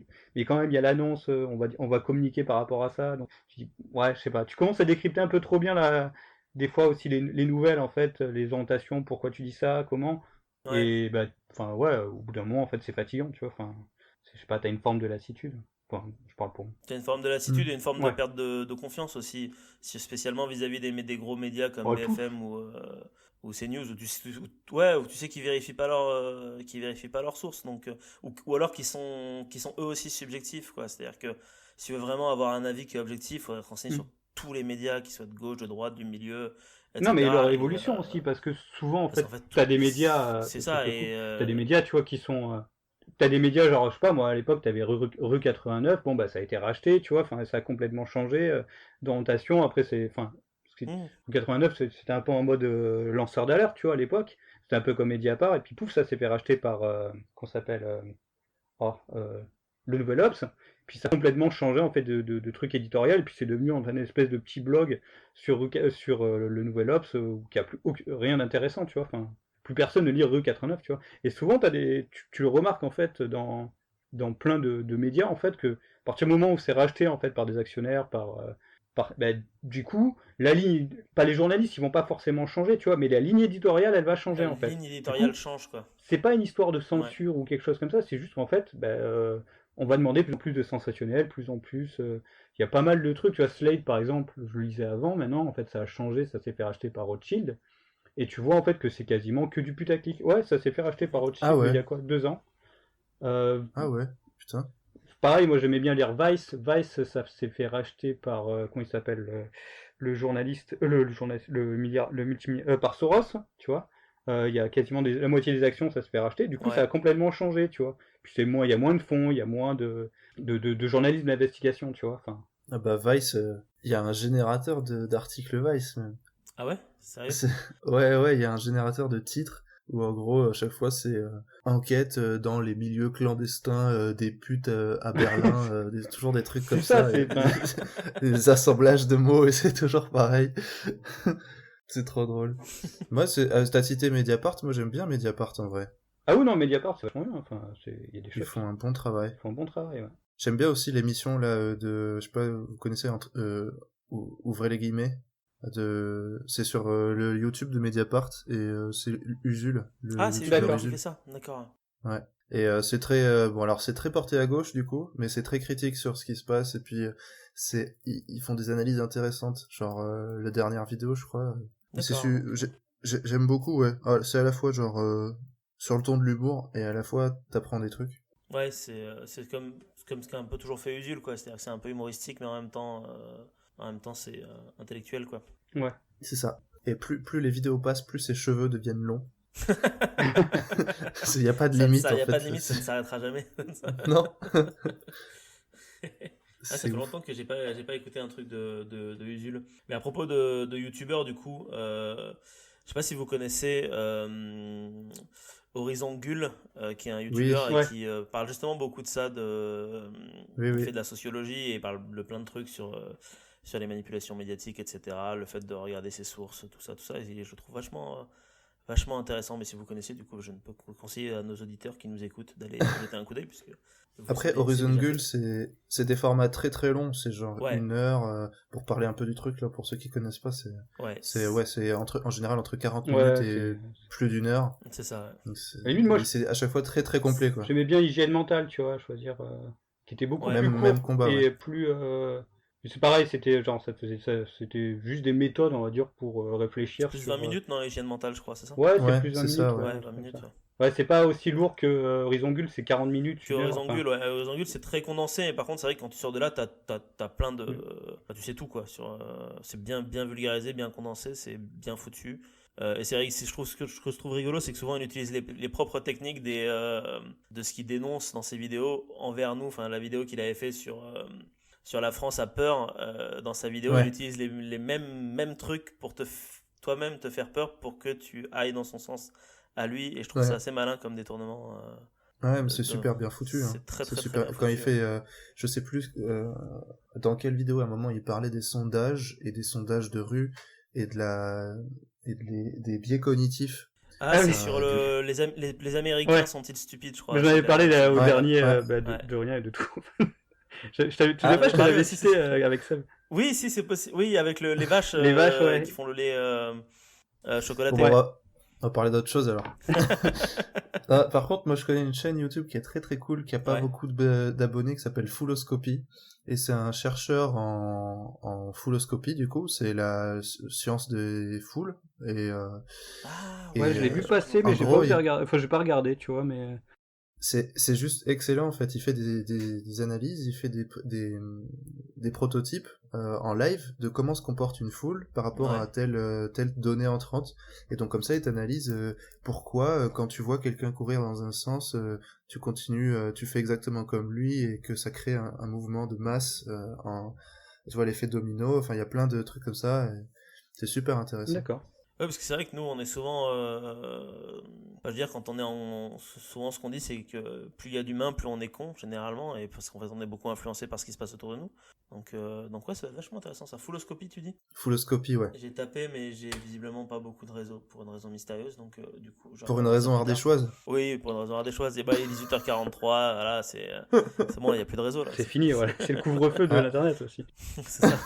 quand même, il y a l'annonce, on va communiquer par rapport à ça. Donc, tu dis, ouais, je sais pas. Tu commences à décrypter un peu trop bien des fois aussi les nouvelles, en fait, les orientations, pourquoi tu dis ça, comment. ouais. Et enfin, ouais, au bout d'un moment, en fait, c'est fatigant, tu vois. Enfin, je sais pas, t'as une forme de lassitude. Enfin, je parle pour moi. T'as une forme de lassitude et une forme de Ouais. perte de confiance aussi, spécialement vis-à-vis des gros médias comme Oh, BFM ou CNews, où tu sais qu'ils vérifient pas leurs sources, donc ou alors qu'ils sont eux aussi subjectifs, quoi. C'est-à-dire que si tu veux vraiment avoir un avis qui est objectif, il faudrait te renseigner sur tous les médias, qu'ils soient de gauche, de droite, du milieu, etc. Non, mais leur Et, évolution aussi, parce que souvent, en parce fait, qu'en fait, t'as des médias. c'est ça, T'as des médias, tu vois, qui sont. T'as des médias, genre, je sais pas, moi, à l'époque, t'avais Rue 89, bon, ça a été racheté, tu vois, enfin, ça a complètement changé d'orientation. Après, Rue 89, c'était un peu en mode lanceur d'alerte, tu vois, à l'époque. c'était un peu comme Mediapart, et puis pouf, ça s'est fait racheter par, qu'on s'appelle, le Nouvel Obs, puis ça a complètement changé en fait de truc éditorial, et puis c'est devenu une espèce de petit blog sur le Nouvel Obs, qui a plus rien d'intéressant, tu vois, enfin, plus personne ne lit Rue 89, tu vois, et souvent tu le remarques en fait dans plein de médias, en fait, que à partir du moment où c'est racheté en fait par des actionnaires, du coup, la ligne, pas les journalistes, ils vont pas forcément changer, tu vois, mais la ligne éditoriale, elle va changer La en fait. ligne Du coup, éditoriale change, quoi. c'est pas une histoire de Ouais. censure ou quelque chose comme ça, c'est juste qu'en fait, on va demander plus en plus de sensationnel, plus en plus. Il y a pas mal de trucs, tu vois, Slate par exemple, je le lisais avant, maintenant en fait ça a changé, ça s'est fait racheter par Rothschild, et tu vois en fait que c'est quasiment que du putaclic. Ouais, ça s'est fait racheter par Ah Rothschild il y ouais, a quoi, 2 ans. Euh, ah ouais, putain. Pareil, moi j'aimais bien lire Vice. Vice, ça s'est fait racheter par comment il s'appelle le journaliste, le milliard, par Soros, tu vois. Il y a quasiment la moitié des actions, ça se fait racheter. Du coup, ça a Ouais. complètement changé, tu vois. Puis il y a moins de fonds, il y a moins de journalisme d'investigation, tu vois. Enfin, Ah bah Vice, il y a un générateur d'articles Vice même. Ah ouais? Sérieux? C'est- Ouais, il y a un générateur de titres où en gros à chaque fois c'est enquête dans les milieux clandestins des putes à Berlin, toujours des trucs comme c'est ça, ça, c'est. et des assemblages de mots et c'est toujours pareil. C'est trop drôle. Moi, t'as cité Mediapart, moi j'aime bien Mediapart en vrai. Ah oui, non, Mediapart, c'est vachement bien. Enfin, il y a des Ils chouettes font trucs. un bon travail. Ils font un bon travail, ouais. J'aime bien aussi l'émission là je sais pas, vous connaissez ouvrez les guillemets, c'est sur le YouTube de Mediapart et c'est Usul, le Ah, c'est youtubeur Usul D'accord. qui fait Usul. ça, d'accord. Ouais. Et c'est très bon, alors c'est très porté à gauche du coup, mais c'est très critique sur ce qui se passe, et puis ils font des analyses intéressantes, genre la dernière vidéo je crois. D'accord. J'aime beaucoup, ouais. Ah, c'est à la fois genre sur le ton de l'humour et à la fois t'apprends des trucs. Ouais, c'est comme ce qu'a un peu toujours fait Usul, quoi. C'est-à-dire que c'est un peu humoristique, mais en même temps c'est intellectuel, quoi. Ouais. C'est ça. Et plus les vidéos passent, plus ses cheveux deviennent longs. Il y a pas de limite Il en n'y a pas fait. de limite, ça ne s'arrêtera jamais. Non. Ah, ça C'est fait ouf. longtemps que j'ai pas écouté un truc de Usul. Mais à propos de youtubeurs, du coup, je sais pas si vous connaissez Horizon Gull, qui est un Oui, youtubeur et Ouais. qui parle justement beaucoup de ça. oui, Il oui. fait de la sociologie et il parle de plein de trucs sur les manipulations médiatiques, etc. Le fait de regarder ses sources, tout ça, tout ça. Et je le trouve vachement intéressant. Mais si vous connaissez, du coup, je ne peux que conseiller à nos auditeurs qui nous écoutent d'aller jeter un coup d'œil, puisque Après, c'est Horizon déjà Gull, fait. c'est des formats très très longs. C'est genre Ouais, 1 heure pour parler un peu du truc là. Pour ceux qui connaissent pas, ouais, c'est en général entre 40 minutes Ouais, et plus d'1 heure. c'est ça. Ouais. Donc Et lui, moi, c'est à chaque fois très très complet quoi. j'aimais bien Hygiène Mentale, tu vois, choisir, qui était beaucoup Ouais. plus Même court combat, ouais. et plus. C'est pareil, c'était genre, c'était juste des méthodes, on va dire, pour C'est réfléchir plus 20 sur. minutes dans l'hygiène mentale, je crois, c'est ça? Ouais, c'est Ouais, plus 20 c'est minutes, ça, ouais. ouais, Ouais, un 20 truc comme minutes, ça. ouais. Ouais, c'est pas aussi lourd que Horizon Gull, c'est 40 minutes, Que 1 heure, Horizon enfin. Gull, ouais, Horizon Gull, c'est très condensé, mais par contre, c'est vrai que quand tu sors de là, t'as plein de. Mm. Enfin, tu sais tout, quoi. C'est bien vulgarisé, bien condensé, c'est bien foutu. Et c'est vrai que ce que je trouve rigolo, c'est que souvent, il utilise les propres techniques de ce qu'il dénonce dans ses vidéos envers nous. Enfin, la vidéo qu'il avait fait sur la France a peur, dans sa vidéo, il Ouais. utilise les mêmes trucs pour toi-même te faire peur pour que tu ailles dans son sens à lui. Et je trouve ça Ouais. assez malin comme détournement. Ouais, mais c'est super bien foutu, hein. C'est très C'est très très super. bien Quand il foutu. fait, je sais plus dans quelle vidéo à un moment il parlait des sondages et des sondages de rue et des biais cognitifs. Ah, Ah c'est oui. sur Du coup. les Américains Ouais. sont-ils stupides, je Mais crois. j'en avais parlé au Ouais, dernier ouais. de, Ouais. de rien et de tout. Tu Ah, sais on pas, avait je te parlé l'avais aussi. cité avec Seb. Oui, si, c'est possible. Oui, avec les vaches Les vaches, qui ouais. font le lait Bon, chocolaté. bah, Ouais. on va parler d'autre chose alors. Ah, par contre, moi je connais une chaîne YouTube qui est très très cool, qui a pas Ouais. beaucoup d'abonnés, qui s'appelle Fouloscopie. Et c'est un chercheur en fouloscopie, du coup, c'est la science des foules. Et, Ah, Ouais, et je l'ai vu je crois. passer, en mais j'ai pas gros, osé regarder. Enfin, j'ai pas regardé, tu vois, mais. c'est juste excellent en fait. Il fait des analyses, il fait des prototypes en live de comment se comporte une foule par rapport Ouais. à telle donnée entrante. Et donc comme ça, il t'analyse pourquoi quand tu vois quelqu'un courir dans un sens, tu continues, tu fais exactement comme lui et que ça crée un mouvement de masse tu vois l'effet domino. Enfin, il y a plein de trucs comme ça. Et c'est super intéressant. D'accord. Ouais, parce que c'est vrai que nous, on est souvent. Je veux dire, quand on est en. Souvent, ce qu'on dit, c'est que plus il y a d'humains, plus on est con, généralement, et parce qu'en fait, on est beaucoup influencé par ce qui se passe autour de nous. Donc ouais, ça va être vachement intéressant, ça. Fulloscopie, tu dis? Fulloscopie, ouais. J'ai tapé, mais j'ai visiblement pas beaucoup de réseaux, pour une raison mystérieuse, donc du coup, je Pour une regarderai ça raison plus tard. ardéchoise. Oui, pour une raison ardéchoise. Et bah, il est 18h43, voilà, c'est bon, il n'y a plus de réseau, là. C'est fini, voilà. C'est le couvre-feu de Ah. l'internet aussi. C'est ça.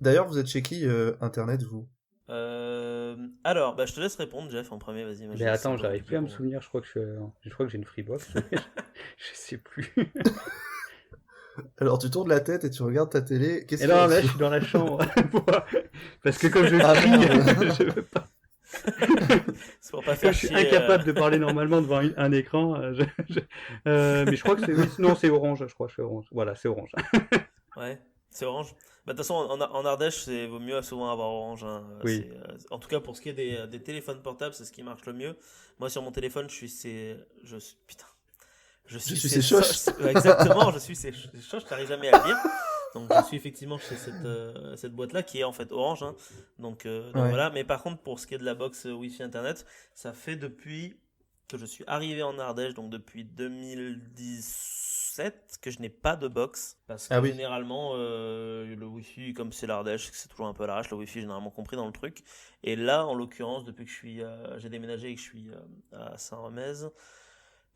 D'ailleurs, vous êtes chez qui, Internet, vous? Alors, bah, je te laisse répondre, Jeff, en premier, vas-y. Mais attends, j'arrive plus à me souvenir, je crois que j'ai une Freebox. Je sais plus. Alors, tu tournes la tête et tu regardes ta télé. Qu'est-ce Et qu'il y a non, là, dessus je suis dans la chambre. Parce que comme je Ah, crie, merde. je veux pas. C'est pour pas Comme faire je suis chier. incapable de parler normalement devant un écran. Mais je crois que c'est. Oui, non, c'est orange, je crois que c'est orange. Voilà, c'est orange. Ouais, c'est Orange. Bah, de toute façon, en Ardèche, vaut mieux souvent avoir Orange, hein. Oui. En tout cas, pour ce qui est des téléphones portables, c'est ce qui marche le mieux. Moi, sur mon téléphone, putain. Je suis suis Séchoche. Ouais, exactement, je suis Séchoche, je n'arrive jamais à le dire. Donc, je suis effectivement chez cette boîte-là qui est en fait Orange, hein. Donc Ouais. voilà. Mais par contre, pour ce qui est de la box Wi-Fi Internet, ça fait depuis que je suis arrivé en Ardèche, donc depuis 2017, que je n'ai pas de box. Parce que Ah oui. généralement, le Wi-Fi, comme c'est l'Ardèche, c'est toujours un peu à l'arrache, le Wi-Fi est généralement compris dans le truc. Et là, en l'occurrence, depuis que j'ai déménagé et que je suis à Saint-Remez,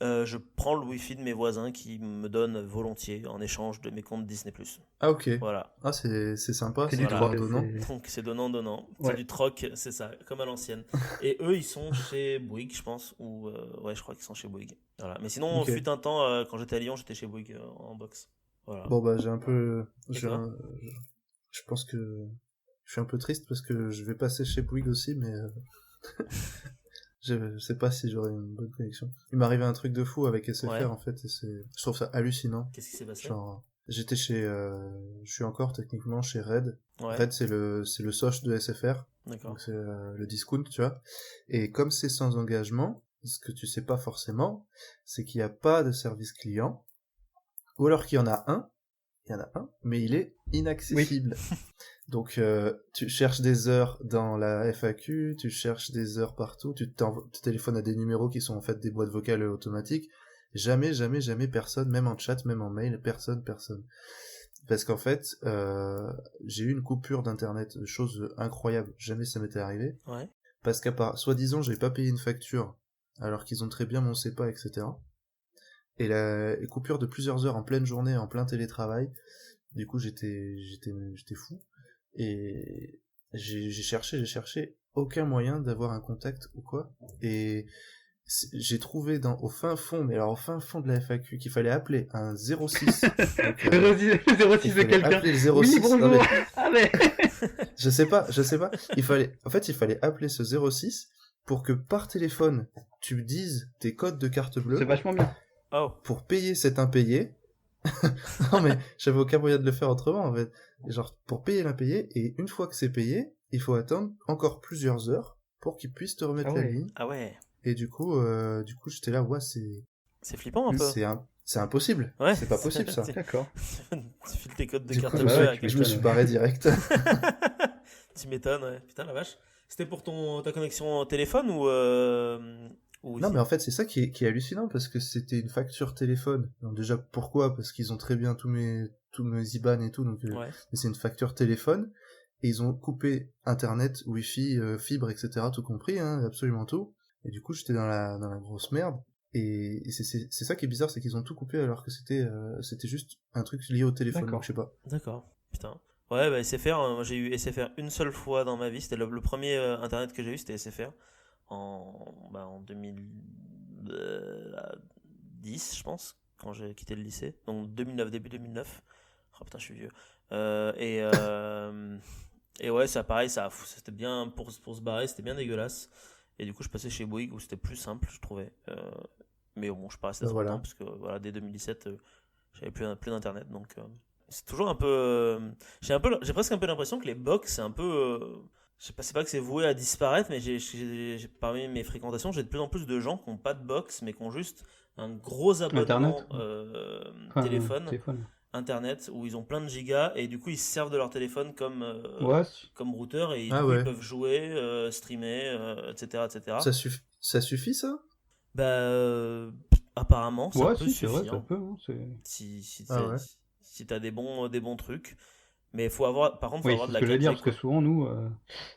je prends le Wi-Fi de mes voisins qui me donnent volontiers en échange de mes comptes Disney+. Ah, ok. Voilà. Ah, c'est sympa, C'est c'est du Voilà. troc. donnant. Donc c'est donnant-donnant. Ouais. C'est du troc, c'est ça, comme à l'ancienne. Et eux, ils sont chez Bouygues, je pense. Ou ouais, je crois qu'ils sont chez Bouygues. Voilà. Mais sinon, Ok. fut un temps, quand j'étais à Lyon, j'étais chez Bouygues en box. Voilà. Bon, bah, j'ai un peu. Et j'ai toi un- Je pense que. Je suis un peu triste parce que je vais passer chez Bouygues aussi, mais. Je sais pas si j'aurai une bonne connexion. Il m'est arrivé un truc de fou avec SFR, Ouais. en fait, et je trouve ça hallucinant. Qu'est-ce qui s'est passé? Genre, j'étais je suis encore techniquement chez Red. Ouais, Red, c'est le soc de SFR. d'accord. Donc c'est le discount, tu vois. Et comme c'est sans engagement, ce que tu sais pas forcément, c'est qu'il n'y a pas de service client, ou alors qu'il y en a un, mais il est inaccessible. Donc tu cherches des heures dans la FAQ, tu cherches des heures partout, tu téléphones à des numéros qui sont en fait des boîtes vocales automatiques. Jamais personne, même en chat, même en mail, personne. Parce qu'en fait, j'ai eu une coupure d'internet, chose incroyable, jamais ça m'était arrivé. Ouais. Parce soi-disant, j'ai pas payé une facture, alors qu'ils ont très bien mon CEPA, etc. Et la coupure de plusieurs heures en pleine journée, en plein télétravail. Du coup, j'étais fou. Et j'ai cherché, aucun moyen d'avoir un contact ou quoi. Et j'ai trouvé au fin fond, mais alors au fin fond de la FAQ, qu'il fallait appeler un 06. Donc, Le 06 de il fallait quelqu'un. appeler le 06. Oui, Non, bonjour. mais Ah, mais. je sais pas. Il fallait appeler ce 06 pour que par téléphone, tu dises tes codes de carte bleue C'est vachement bien. Oh, pour payer cet impayé. Non, mais j'avais aucun moyen de le faire autrement, en fait. Genre, pour payer l'impayé, et une fois que c'est payé, il faut attendre encore plusieurs heures pour qu'ils puissent te remettre Ah la ouais. ligne. ah ouais. Et du coup, j'étais là, ouais, C'est flippant un peu. c'est impossible. Ouais. C'est pas possible, ça. D'accord. Tu files tes codes de Du carte coup, bleue ouais, à tu quelqu'un. je me suis barré direct. Tu m'étonnes, ouais. Putain, la vache. C'était pour ta connexion téléphone ou Non, Wi-Fi? mais en fait, c'est ça qui est hallucinant, parce que c'était une facture téléphone. Donc déjà, pourquoi? Parce qu'ils ont très bien tous mes IBAN et tout, donc Ouais. mais c'est une facture téléphone, et ils ont coupé Internet, Wi-Fi, fibre, etc., tout compris, hein, absolument tout. Et du coup, j'étais dans la grosse merde. Et c'est ça qui est bizarre, c'est qu'ils ont tout coupé alors que c'était juste un truc lié au téléphone, D'accord. donc je sais pas. D'accord. Putain. Ouais, bah SFR, moi j'ai eu SFR une seule fois dans ma vie. C'était le premier internet que j'ai eu, c'était SFR. En 2010, je pense, quand j'ai quitté le lycée. Donc 2009, début 2009. Oh putain, je suis vieux. Et ouais, ça pareil, c'était bien pour se barrer, c'était bien dégueulasse. Et du coup, je passais chez Bouygues où c'était plus simple, je trouvais. Mais bon, je suis pas resté trop Voilà. longtemps parce que voilà, dès 2017, j'avais plus d'internet. Donc c'est toujours un peu. J'ai presque un peu l'impression que les box, c'est un peu. Je sais pas, c'est pas que c'est voué à disparaître, mais parmi mes fréquentations, j'ai de plus en plus de gens qui n'ont pas de box, mais qui ont juste un gros abonnement Internet. Enfin, téléphone. téléphone. internet où ils ont plein de gigas et du coup ils se servent de leur téléphone Ouais, comme routeur et du Ah coup ils ouais. peuvent jouer, streamer, etc., etc. Ça suffit, ça? Bah, apparemment, ça ouais, peut si, c'est vrai, suffire ça peut. Hein, Ah ouais. si t'as des bons trucs. Mais par contre, faut Oui, avoir c'est de ce la que j'allais dire, 4G, parce que quoi. souvent, nous, Ah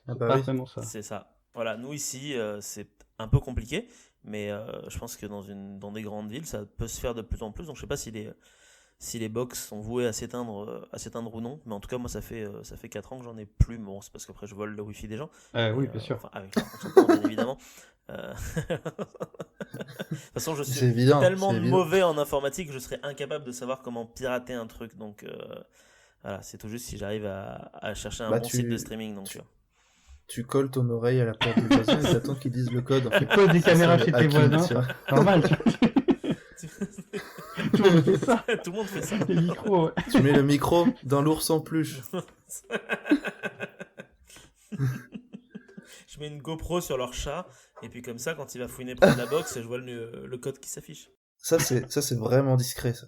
c'est bah pas oui. vraiment ça. C'est ça. Voilà, nous ici, c'est un peu compliqué, mais je pense que dans des grandes villes, ça peut se faire de plus en plus. Donc je sais pas si les box sont vouées à s'éteindre ou non. Mais en tout cas, moi, ça fait 4 ans que j'en ai plus. Bon, c'est parce qu'après, je vole le wifi des gens. Mais, Oui, bien sûr. enfin, avec leur consentement, bien évidemment. De toute façon, je suis tellement c'est évident. mauvais en informatique que je serais incapable de savoir comment pirater un truc. Donc, voilà, c'est tout juste si j'arrive à chercher un Bah, bon site de streaming. Donc, tu colles ton oreille à la porte du voisin et t'attends qu'ils disent le code, en Tu fait. poses des C'est ça, caméras le chez tes hacking, voisins, tu vois. normal, tu vois. Tout le monde fait ça. Tout le monde fait ça. Les micros, ouais. Tu mets le micro dans l'ours en peluche. Je mets une GoPro sur leur chat, et puis comme ça, quand il va fouiner près de la box, je vois le code qui s'affiche. Ça, c'est vraiment discret, ça.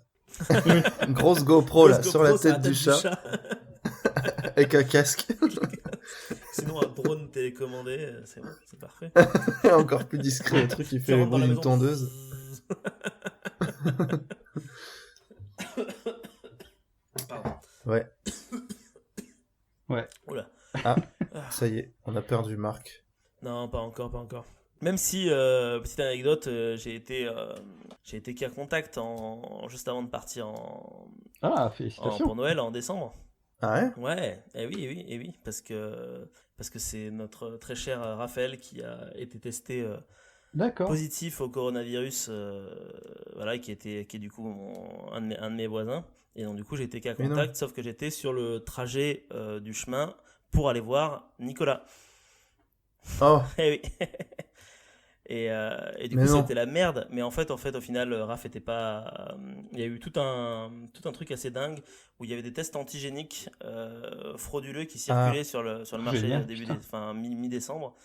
Une grosse GoPro, là, Grosse sur la GoPro tête du chat, avec un casque. Sinon, un drone télécommandé, c'est bon, c'est parfait. Encore plus discret, le truc qui Tu fait le rentres dans bruit la d'une maison. tondeuse. Pardon. Ouais. Ouais. Oula. Ah, ça y est, on a perdu Marc. Non, pas encore, pas encore. Même si, petite anecdote, j'ai été cas contact juste avant de partir Ah, félicitations. pour Noël en décembre. Ah ouais? Ouais, eh oui, parce que c'est notre très cher Raphaël qui a été testé D'accord. positif au coronavirus, voilà, qui est du coup un de mes voisins. Et donc du coup j'ai été cas Mais non. contact, sauf que j'étais sur le trajet du chemin pour aller voir Nicolas. Oh, Eh oui. Et du Mais coup non. c'était la merde, mais en fait au final Raph était pas, il y a eu tout un truc assez dingue où il y avait des tests antigéniques frauduleux qui circulaient sur le marché Génial, mi-décembre,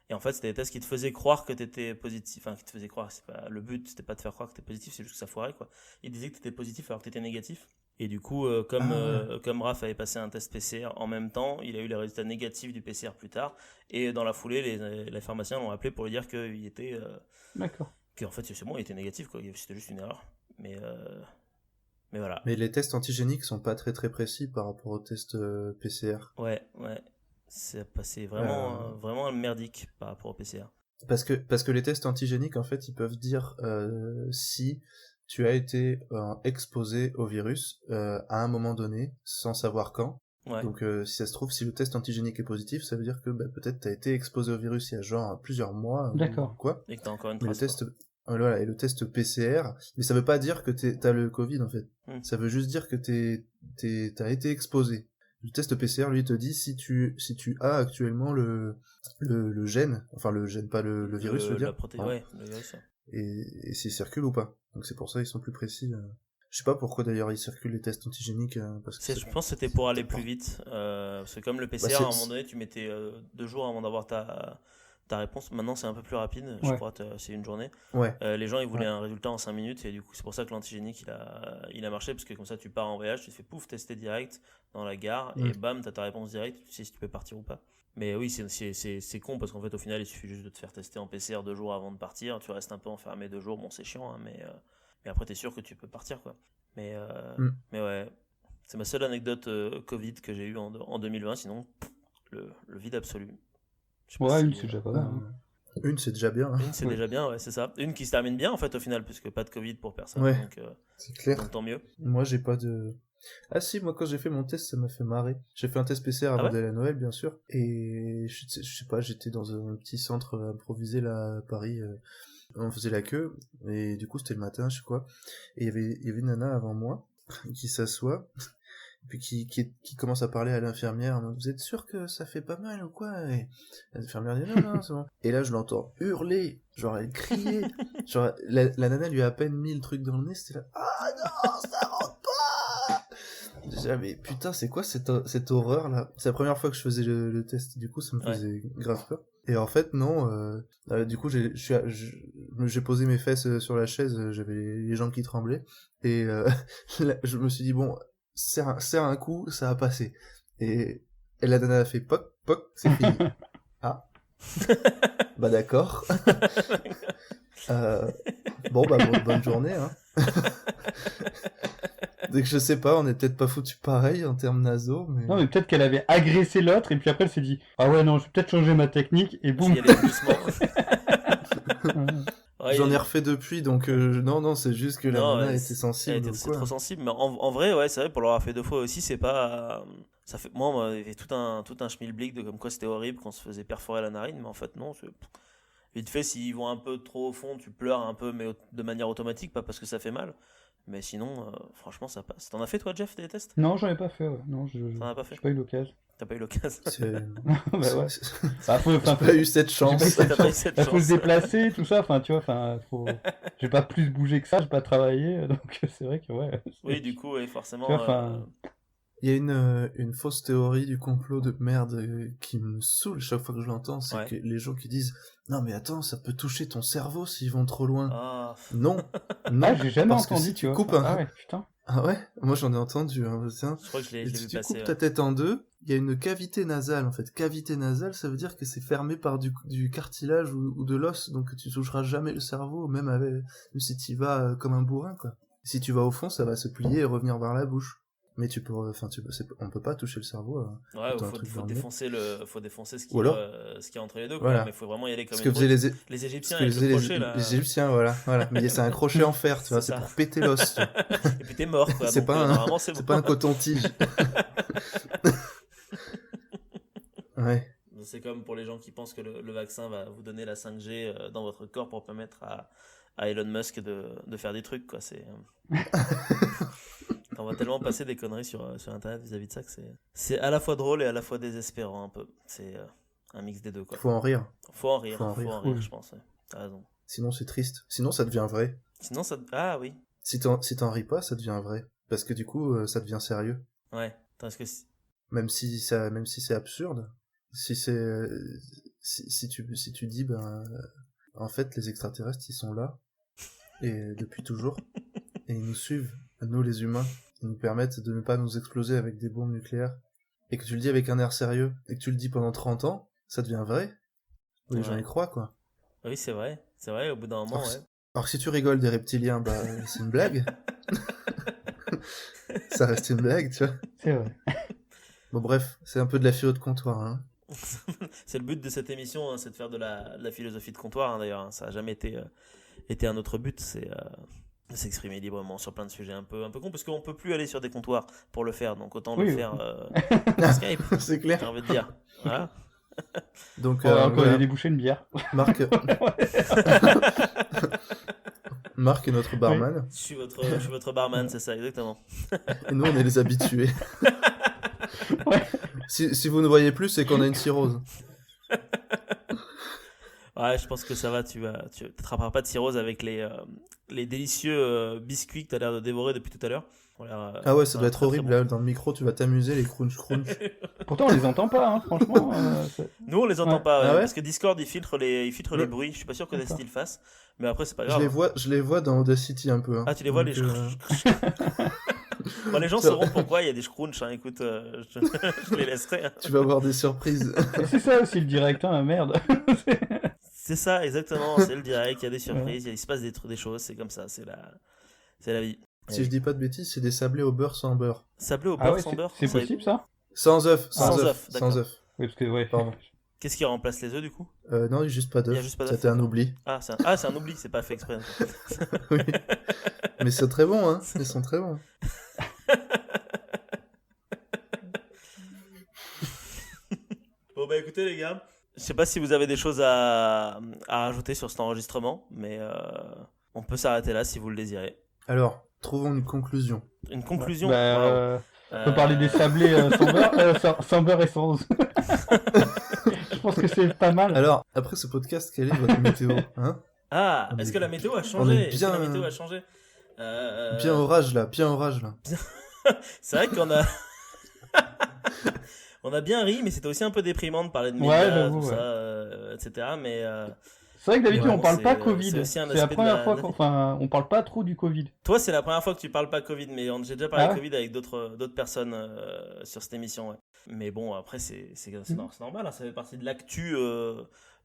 et en fait c'était des tests qui te faisaient croire que t'étais positif, enfin qui te faisaient croire, c'est pas le but, c'était pas de faire croire que t'étais positif, c'est juste que ça foirait, quoi. Ils disaient que t'étais positif alors que t'étais négatif. Et du coup, comme Raph avait passé un test PCR en même temps, il a eu les résultats négatifs du PCR plus tard. Et dans la foulée, les pharmaciens l'ont appelé pour lui dire qu'il était, D'accord. qu'en fait c'est bon, il était négatif, quoi. C'était juste une erreur. Mais voilà. Mais les tests antigéniques sont pas très très précis par rapport aux tests PCR. Ouais. C'est passé vraiment merdique par rapport au PCR. Parce que les tests antigéniques, en fait, ils peuvent dire si tu as été exposé au virus à un moment donné, sans savoir quand. Ouais. Donc si ça se trouve, si le test antigénique est positif, ça veut dire que peut-être tu as été exposé au virus il y a genre plusieurs mois. D'accord. Ou quoi. Et que t'as encore une Mais trace. le test, voilà, et le test PCR, mais ça veut pas dire que t'as le Covid en fait. Ça veut juste dire que t'as été exposé. Le test PCR, lui, te dit si tu as actuellement le gène, enfin le gène, pas le virus, je veux dire. Ouais, le virus. Et s'il circule ou pas. Donc c'est pour ça ils sont plus précis. Je sais pas pourquoi d'ailleurs ils circulent les tests antigéniques. Parce que je pense que c'était pour aller plus vite. Parce que comme le PCR, à un moment donné, tu mettais 2 jours avant d'avoir ta réponse. Maintenant, c'est un peu plus rapide. Je crois que c'est une journée. Ouais. Les gens, ils voulaient un résultat en 5 minutes. Et du coup, c'est pour ça que l'antigénique, il a marché. Parce que comme ça, tu pars en voyage, tu te fais pouf, tester direct dans la gare. Et bam, t'as ta réponse directe. Tu sais si tu peux partir ou pas. Mais oui, c'est con parce qu'en fait, au final, il suffit juste de te faire tester en PCR 2 jours avant de partir. Tu restes un peu enfermé 2 jours. Bon, c'est chiant, hein, mais après, t'es sûr que tu peux partir, quoi. Mais ouais, c'est ma seule anecdote Covid que j'ai eue en 2020. Sinon, le vide absolu. Ouais, une, c'est déjà pas mal. Hein. Une, c'est déjà bien. Hein. Une, c'est déjà bien, ouais, c'est ça. Une qui se termine bien, en fait, au final, puisque pas de Covid pour personne. Ouais, donc, c'est clair. Donc, tant mieux. Moi, j'ai pas de... Ah si, moi, quand j'ai fait mon test, ça m'a fait marrer. J'ai fait un test PCR avant d'aller à Noël, bien sûr. Et je sais pas, j'étais dans un petit centre improvisé, là, à Paris. On faisait la queue. Et du coup, c'était le matin, je sais quoi. Et il y avait une nana avant moi qui s'assoit. Puis qui commence à parler à l'infirmière. Vous êtes sûr que ça fait pas mal ou quoi? Et l'infirmière dit non, c'est bon. Et là, je l'entends hurler. Genre, elle criait. Genre, la nana lui a à peine mis le truc dans le nez. C'était là, ah non, ça rentre pas! Déjà, mais putain, c'est quoi cette horreur là? C'est la première fois que je faisais le test. Du coup, ça me faisait grave peur. Et en fait, non. Du coup, j'ai posé mes fesses sur la chaise. J'avais les jambes qui tremblaient. Et là, je me suis dit, bon, serre un coup, ça a passé. Et la nana a fait poc, poc, c'est fini. Ah. Bah d'accord. Bon, bah bonne journée, hein. Donc je sais pas, on est peut-être pas foutu pareil en termes nasaux, mais... Non, mais peut-être qu'elle avait agressé l'autre, et puis après elle s'est dit « Ah ouais, non, je vais peut-être changer ma technique », et boum. J'y allais doucement. Ouais, J'en ai refait depuis, donc non, c'est juste que la non, nana était sensible. c'est trop sensible, mais en vrai, ouais, c'est vrai, pour l'avoir fait 2 fois aussi, c'est pas... Ça fait... Moi, on m'avait fait tout un schmilblick de comme quoi c'était horrible quand on se faisait perforer la narine, mais en fait, non, vite fait, s'ils vont un peu trop au fond, tu pleures un peu, mais de manière automatique, pas parce que ça fait mal. Mais sinon, franchement, ça passe. T'en as fait, toi, Jeff, des tests? Non, j'en ai pas fait, ouais. Non, T'en as pas fait? j'ai pas eu l'occasion. T'as pas eu l'occasion? Bah ouais. J'ai pas eu cette chance. T'as pas eu cette Faut se chance. déplacer, tout ça, enfin, tu vois, j'ai pas plus bougé que ça, j'ai pas travaillé, donc c'est vrai que, ouais. Oui, du coup, oui, forcément... Tu vois, enfin... Il y a une fausse théorie du complot de merde qui me saoule chaque fois que je l'entends, c'est que les gens qui disent « Non mais attends, ça peut toucher ton cerveau s'ils vont trop loin. Ah. » Non, j'ai jamais parce entendu, que si tu tu vois. coupes Ah ouais, putain. Ah ouais? Moi j'en ai entendu, hein, tiens. Je crois que je l'ai Si vu tu passer. coupes ta tête en deux, il y a une cavité nasale en fait. Cavité nasale, ça veut dire que c'est fermé par du cartilage ou de l'os, donc tu toucheras jamais le cerveau, même si tu vas comme un bourrin, quoi. Si tu vas au fond, ça va se plier et revenir vers la bouche. Mais on peut pas toucher le cerveau. Ouais, faut défoncer ce qui est entre les deux, quoi. Voilà. Mais il faut vraiment y aller comme ce que faisaient les Égyptiens avec le crochet, là. Les Égyptiens, voilà. Mais c'est un crochet en fer, tu vois, c'est pour péter l'os. Tu vois. Et puis t'es mort, quoi. C'est donc, pas c'est pas un coton-tige. Ouais. C'est comme pour les gens qui pensent que le vaccin va vous donner la 5G dans votre corps pour permettre à Elon Musk de faire des trucs, quoi. On va tellement passer des conneries sur Internet vis-à-vis de ça que c'est à la fois drôle et à la fois désespérant un peu. C'est un mix des deux, quoi. Faut en rire. Faut en rire, je pense. Ouais. T'as raison. Sinon c'est triste. Sinon ça devient vrai. Ah oui. Si t'en ris pas, ça devient vrai. Parce que du coup, ça devient sérieux. Ouais. Parce que même si c'est absurde. Si tu dis en fait les extraterrestres ils sont là et depuis toujours et ils nous suivent, nous les humains, ils nous permettent de ne pas nous exploser avec des bombes nucléaires et que tu le dis avec un air sérieux et que tu le dis pendant 30 ans, ça devient vrai. Les gens y croient, quoi. Oui, c'est vrai, au bout d'un moment, ouais. Alors si tu rigoles des reptiliens, c'est une blague. Ça reste une blague, tu vois. C'est vrai. Bon bref, c'est un peu de la philo de comptoir, hein. C'est le but de cette émission, hein, c'est de faire de la philosophie de comptoir, hein, d'ailleurs. Hein. Ça n'a jamais été un autre but, c'est de s'exprimer librement sur plein de sujets un peu cons, parce qu'on peut plus aller sur des comptoirs pour le faire, donc autant le faire Skype. C'est clair. J'ai envie de dire. Voilà. Donc, on va encore aller déboucher une bière. Marc est notre barman. Oui. Je suis votre barman, c'est ça, exactement. Et nous, on est les habitués. Ouais. Si vous ne voyez plus, c'est qu'on a une cirrhose. Ouais, je pense que ça va, tu t'attraperas pas de cirrhose avec les délicieux biscuits que tu as l'air de dévorer depuis tout à l'heure. Ah ouais, ça doit être horrible, là, dans le micro, tu vas t'amuser, les crunch. Pourtant, on les entend pas, hein, franchement. Nous, on les entend pas, Ah ouais, parce que Discord, il filtre les bruits. Je suis pas sûr que Audacity le fasse, mais après, c'est pas grave. Je les vois dans Audacity un peu. Hein. Ah, tu les vois, les Bon, les gens sauront pourquoi il y a des scrunchs, hein. Écoute, je les laisserai. Hein. Tu vas avoir des surprises. C'est ça aussi le direct, hein, merde. C'est ça, exactement, c'est le direct, il y a des surprises, il se passe des choses, c'est comme ça, c'est la vie. Si je dis pas de bêtises, c'est des sablés au beurre sans beurre. Sablés au beurre sans beurre? C'est possible ça? Sans œuf. Sans œuf. Oui, parce que, ouais. Pardon. Qu'est-ce qui remplace les œufs du coup? Non, il n'y a juste pas d'œuf. C'était un oubli. Ah, c'est un oubli, c'est pas fait exprès. Oui. Mais c'est très bon, hein. Ils sont très bons. Bon bah écoutez les gars, je sais pas si vous avez des choses à rajouter sur cet enregistrement, mais on peut s'arrêter là si vous le désirez. Alors, trouvons une conclusion. Une conclusion? On peut parler des sablés sans beurre et sans œufs. Je pense que c'est pas mal. Alors, après ce podcast, quelle est votre météo, hein? Ah, est-ce que la météo a changé? Bien orage là. C'est vrai qu'on a... On a bien ri, mais c'était aussi un peu déprimant de parler de médias, tout ça, etc. Mais C'est vrai que d'habitude, Ouais, on parle pas c'est Covid. aussi un C'est la aspect de première la- fois on parle pas trop du Covid. Toi, c'est la première fois que tu parles pas Covid, mais j'ai déjà parlé Ah ouais Covid avec d'autres personnes sur cette émission. Ouais. Mais bon, après, c'est normal, hein, ça fait partie de l'actu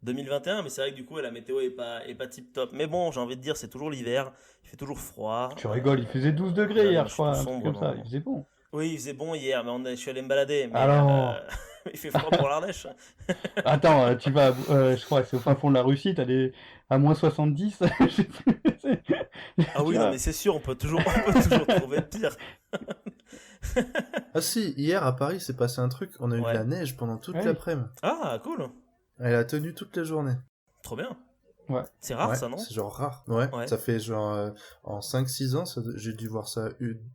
2021, mais c'est vrai que du coup, la météo est pas tip top. Mais bon, j'ai envie de dire, c'est toujours l'hiver, il fait toujours froid. Tu rigoles, il faisait 12 là, degrés hier, je je suis crois, tout un truc sombre, comme ça. non. Il faisait bon. Oui, il faisait bon hier, mais je suis allé me balader, mais Alors il fait froid pour l'Ardèche. Attends, tu vas, je crois, c'est au fin fond de la Russie, t'as des à moins 70. Je sais plus, Ah oui, tu non, vois. mais c'est sûr, on peut toujours trouver pire. Ah si, hier à Paris, c'est passé un truc. On a eu de Ouais. la neige pendant toute Ouais. l'après-midi. Ah, cool. Elle a tenu toute la journée. Trop bien. Ouais. C'est rare, Ouais, ça, non? c'est genre rare. Ouais, Ouais. ça fait genre en 5-6 ans, j'ai dû voir ça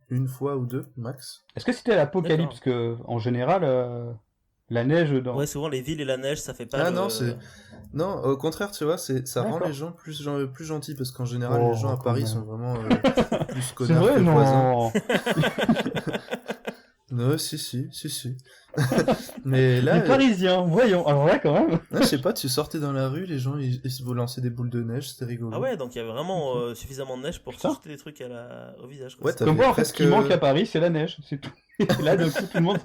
une fois ou deux, max. Est-ce que c'était l'apocalypse que, en général, la neige dans. Ouais, souvent les villes et la neige, ça fait pas Ah le... non, non, au contraire, tu vois, ça rend D'accord. les gens plus gentils, parce qu'en général, Oh, les gens à quand Paris même. sont vraiment plus C'est connards vrai, que voisins. non. Non, si. Mais là, Les Parisiens, voyons. Alors là, quand même. je sais pas, tu sortais dans la rue, les gens, ils se vous lançaient des boules de neige, c'était rigolo. Ah ouais, donc il y avait vraiment suffisamment de neige pour Putain. se jeter des trucs au visage. Quoi. Ouais, C'est- t'avais Comme moi, en fait, ce presque... qui manque à Paris, c'est la neige, c'est tout. Et là, d'un coup, tout le monde.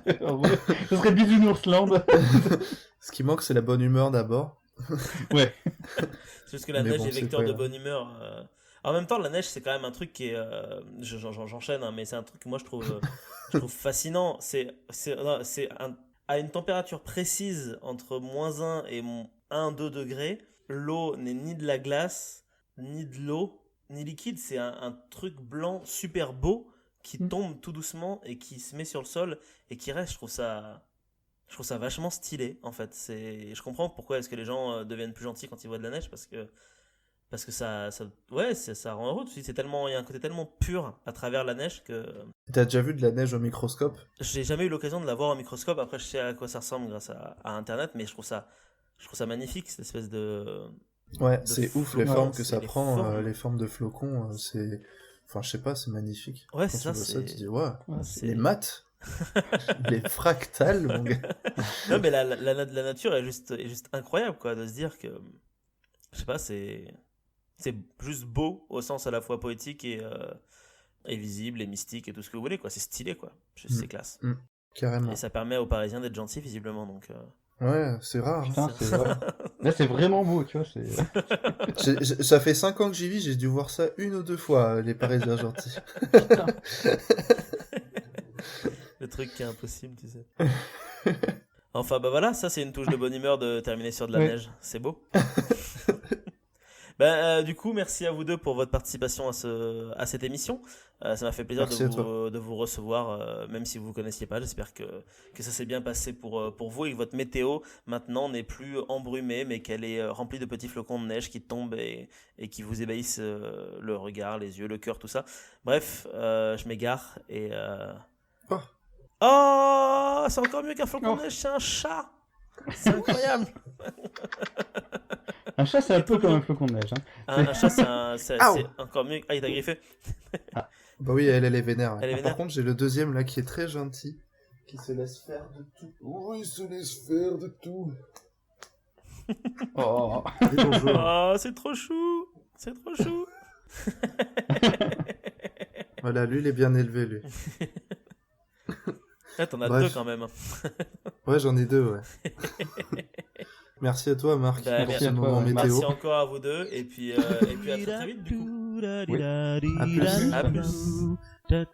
Ce serait Bisounoursland. Ce qui manque, c'est la bonne humeur d'abord. Ouais. C'est juste que la Mais neige bon, est c'est vecteur pas de grave. bonne humeur. En même temps, la neige, c'est quand même un truc qui est... J'enchaîne, hein, mais c'est un truc que moi, je trouve fascinant. À une température précise entre -1 et 1-2 degrés, l'eau n'est ni de la glace, ni de l'eau, ni liquide. C'est un truc blanc super beau qui tombe tout doucement et qui se met sur le sol et qui reste. Je trouve ça vachement stylé, en fait. Je comprends pourquoi est-ce que les gens deviennent plus gentils quand ils voient de la neige, parce que ça rend heureux. Il y a un côté tellement pur à travers la neige que T'as déjà vu de la neige au microscope? j'ai jamais eu l'occasion de la voir au microscope. Après, je sais à quoi ça ressemble grâce à Internet, mais je trouve ça magnifique, cette espèce de... Ouais, de c'est ouf flocons, les formes que c'est ça les prend, formes. les formes de flocons, c'est... Enfin, je sais pas, c'est magnifique. Ouais, Quand c'est tu ça, vois ça, c'est... tu dis, ouais, c'est- les maths, les fractales, mon gars. Non, mais la nature est juste incroyable, quoi, de se dire que... Je sais pas, c'est juste beau au sens à la fois poétique et visible et mystique et tout ce que vous voulez, quoi. C'est stylé, quoi. C'est classe. Carrément. Et ça permet aux Parisiens d'être gentils, visiblement, donc... Ouais, c'est rare. Putain, c'est- c'est vrai. Là, c'est vraiment beau, tu vois. C'est... Ça fait 5 ans que j'y vis, j'ai dû voir ça 1 ou 2 fois, les Parisiens gentils. Le truc qui est impossible, tu sais. Enfin, bah voilà, ça c'est une touche de bonne humeur de terminer sur de la Oui. neige. C'est beau. Du coup, merci à vous deux pour votre participation à cette émission. Ça m'a fait plaisir Merci à de vous recevoir, même si vous ne vous connaissiez pas. J'espère que ça s'est bien passé pour vous et que votre météo maintenant n'est plus embrumée, mais qu'elle est remplie de petits flocons de neige qui tombent et qui vous ébahissent le regard, les yeux, le cœur, tout ça. Bref, je m'égare et... Oh. Oh, c'est encore mieux qu'un flocon Oh. de neige, c'est un chat. C'est incroyable. Un chat, c'est un Il est peu trop comme mignon. un flocon de neige. Hein. Un chat, c'est Aouh. encore mieux. Ah, il t'a griffé. Bah oui, elle est vénère. Elle est vénère. Par contre, j'ai le deuxième là qui est très gentil, qui se laisse faire de tout. Oh, il se laisse faire de tout. Oh. Et bonjour. Oh, c'est trop chou. C'est trop chou. Voilà, lui, il est bien élevé, lui. Ah, t'en as Bref. 2 quand même. Ouais, j'en ai 2, ouais. Merci à toi, Marc, Bah, pour merci ce à toi, moment ouais. météo. Merci encore à vous deux. Et puis à très très vite, du coup. Oui. À plus. À plus. Da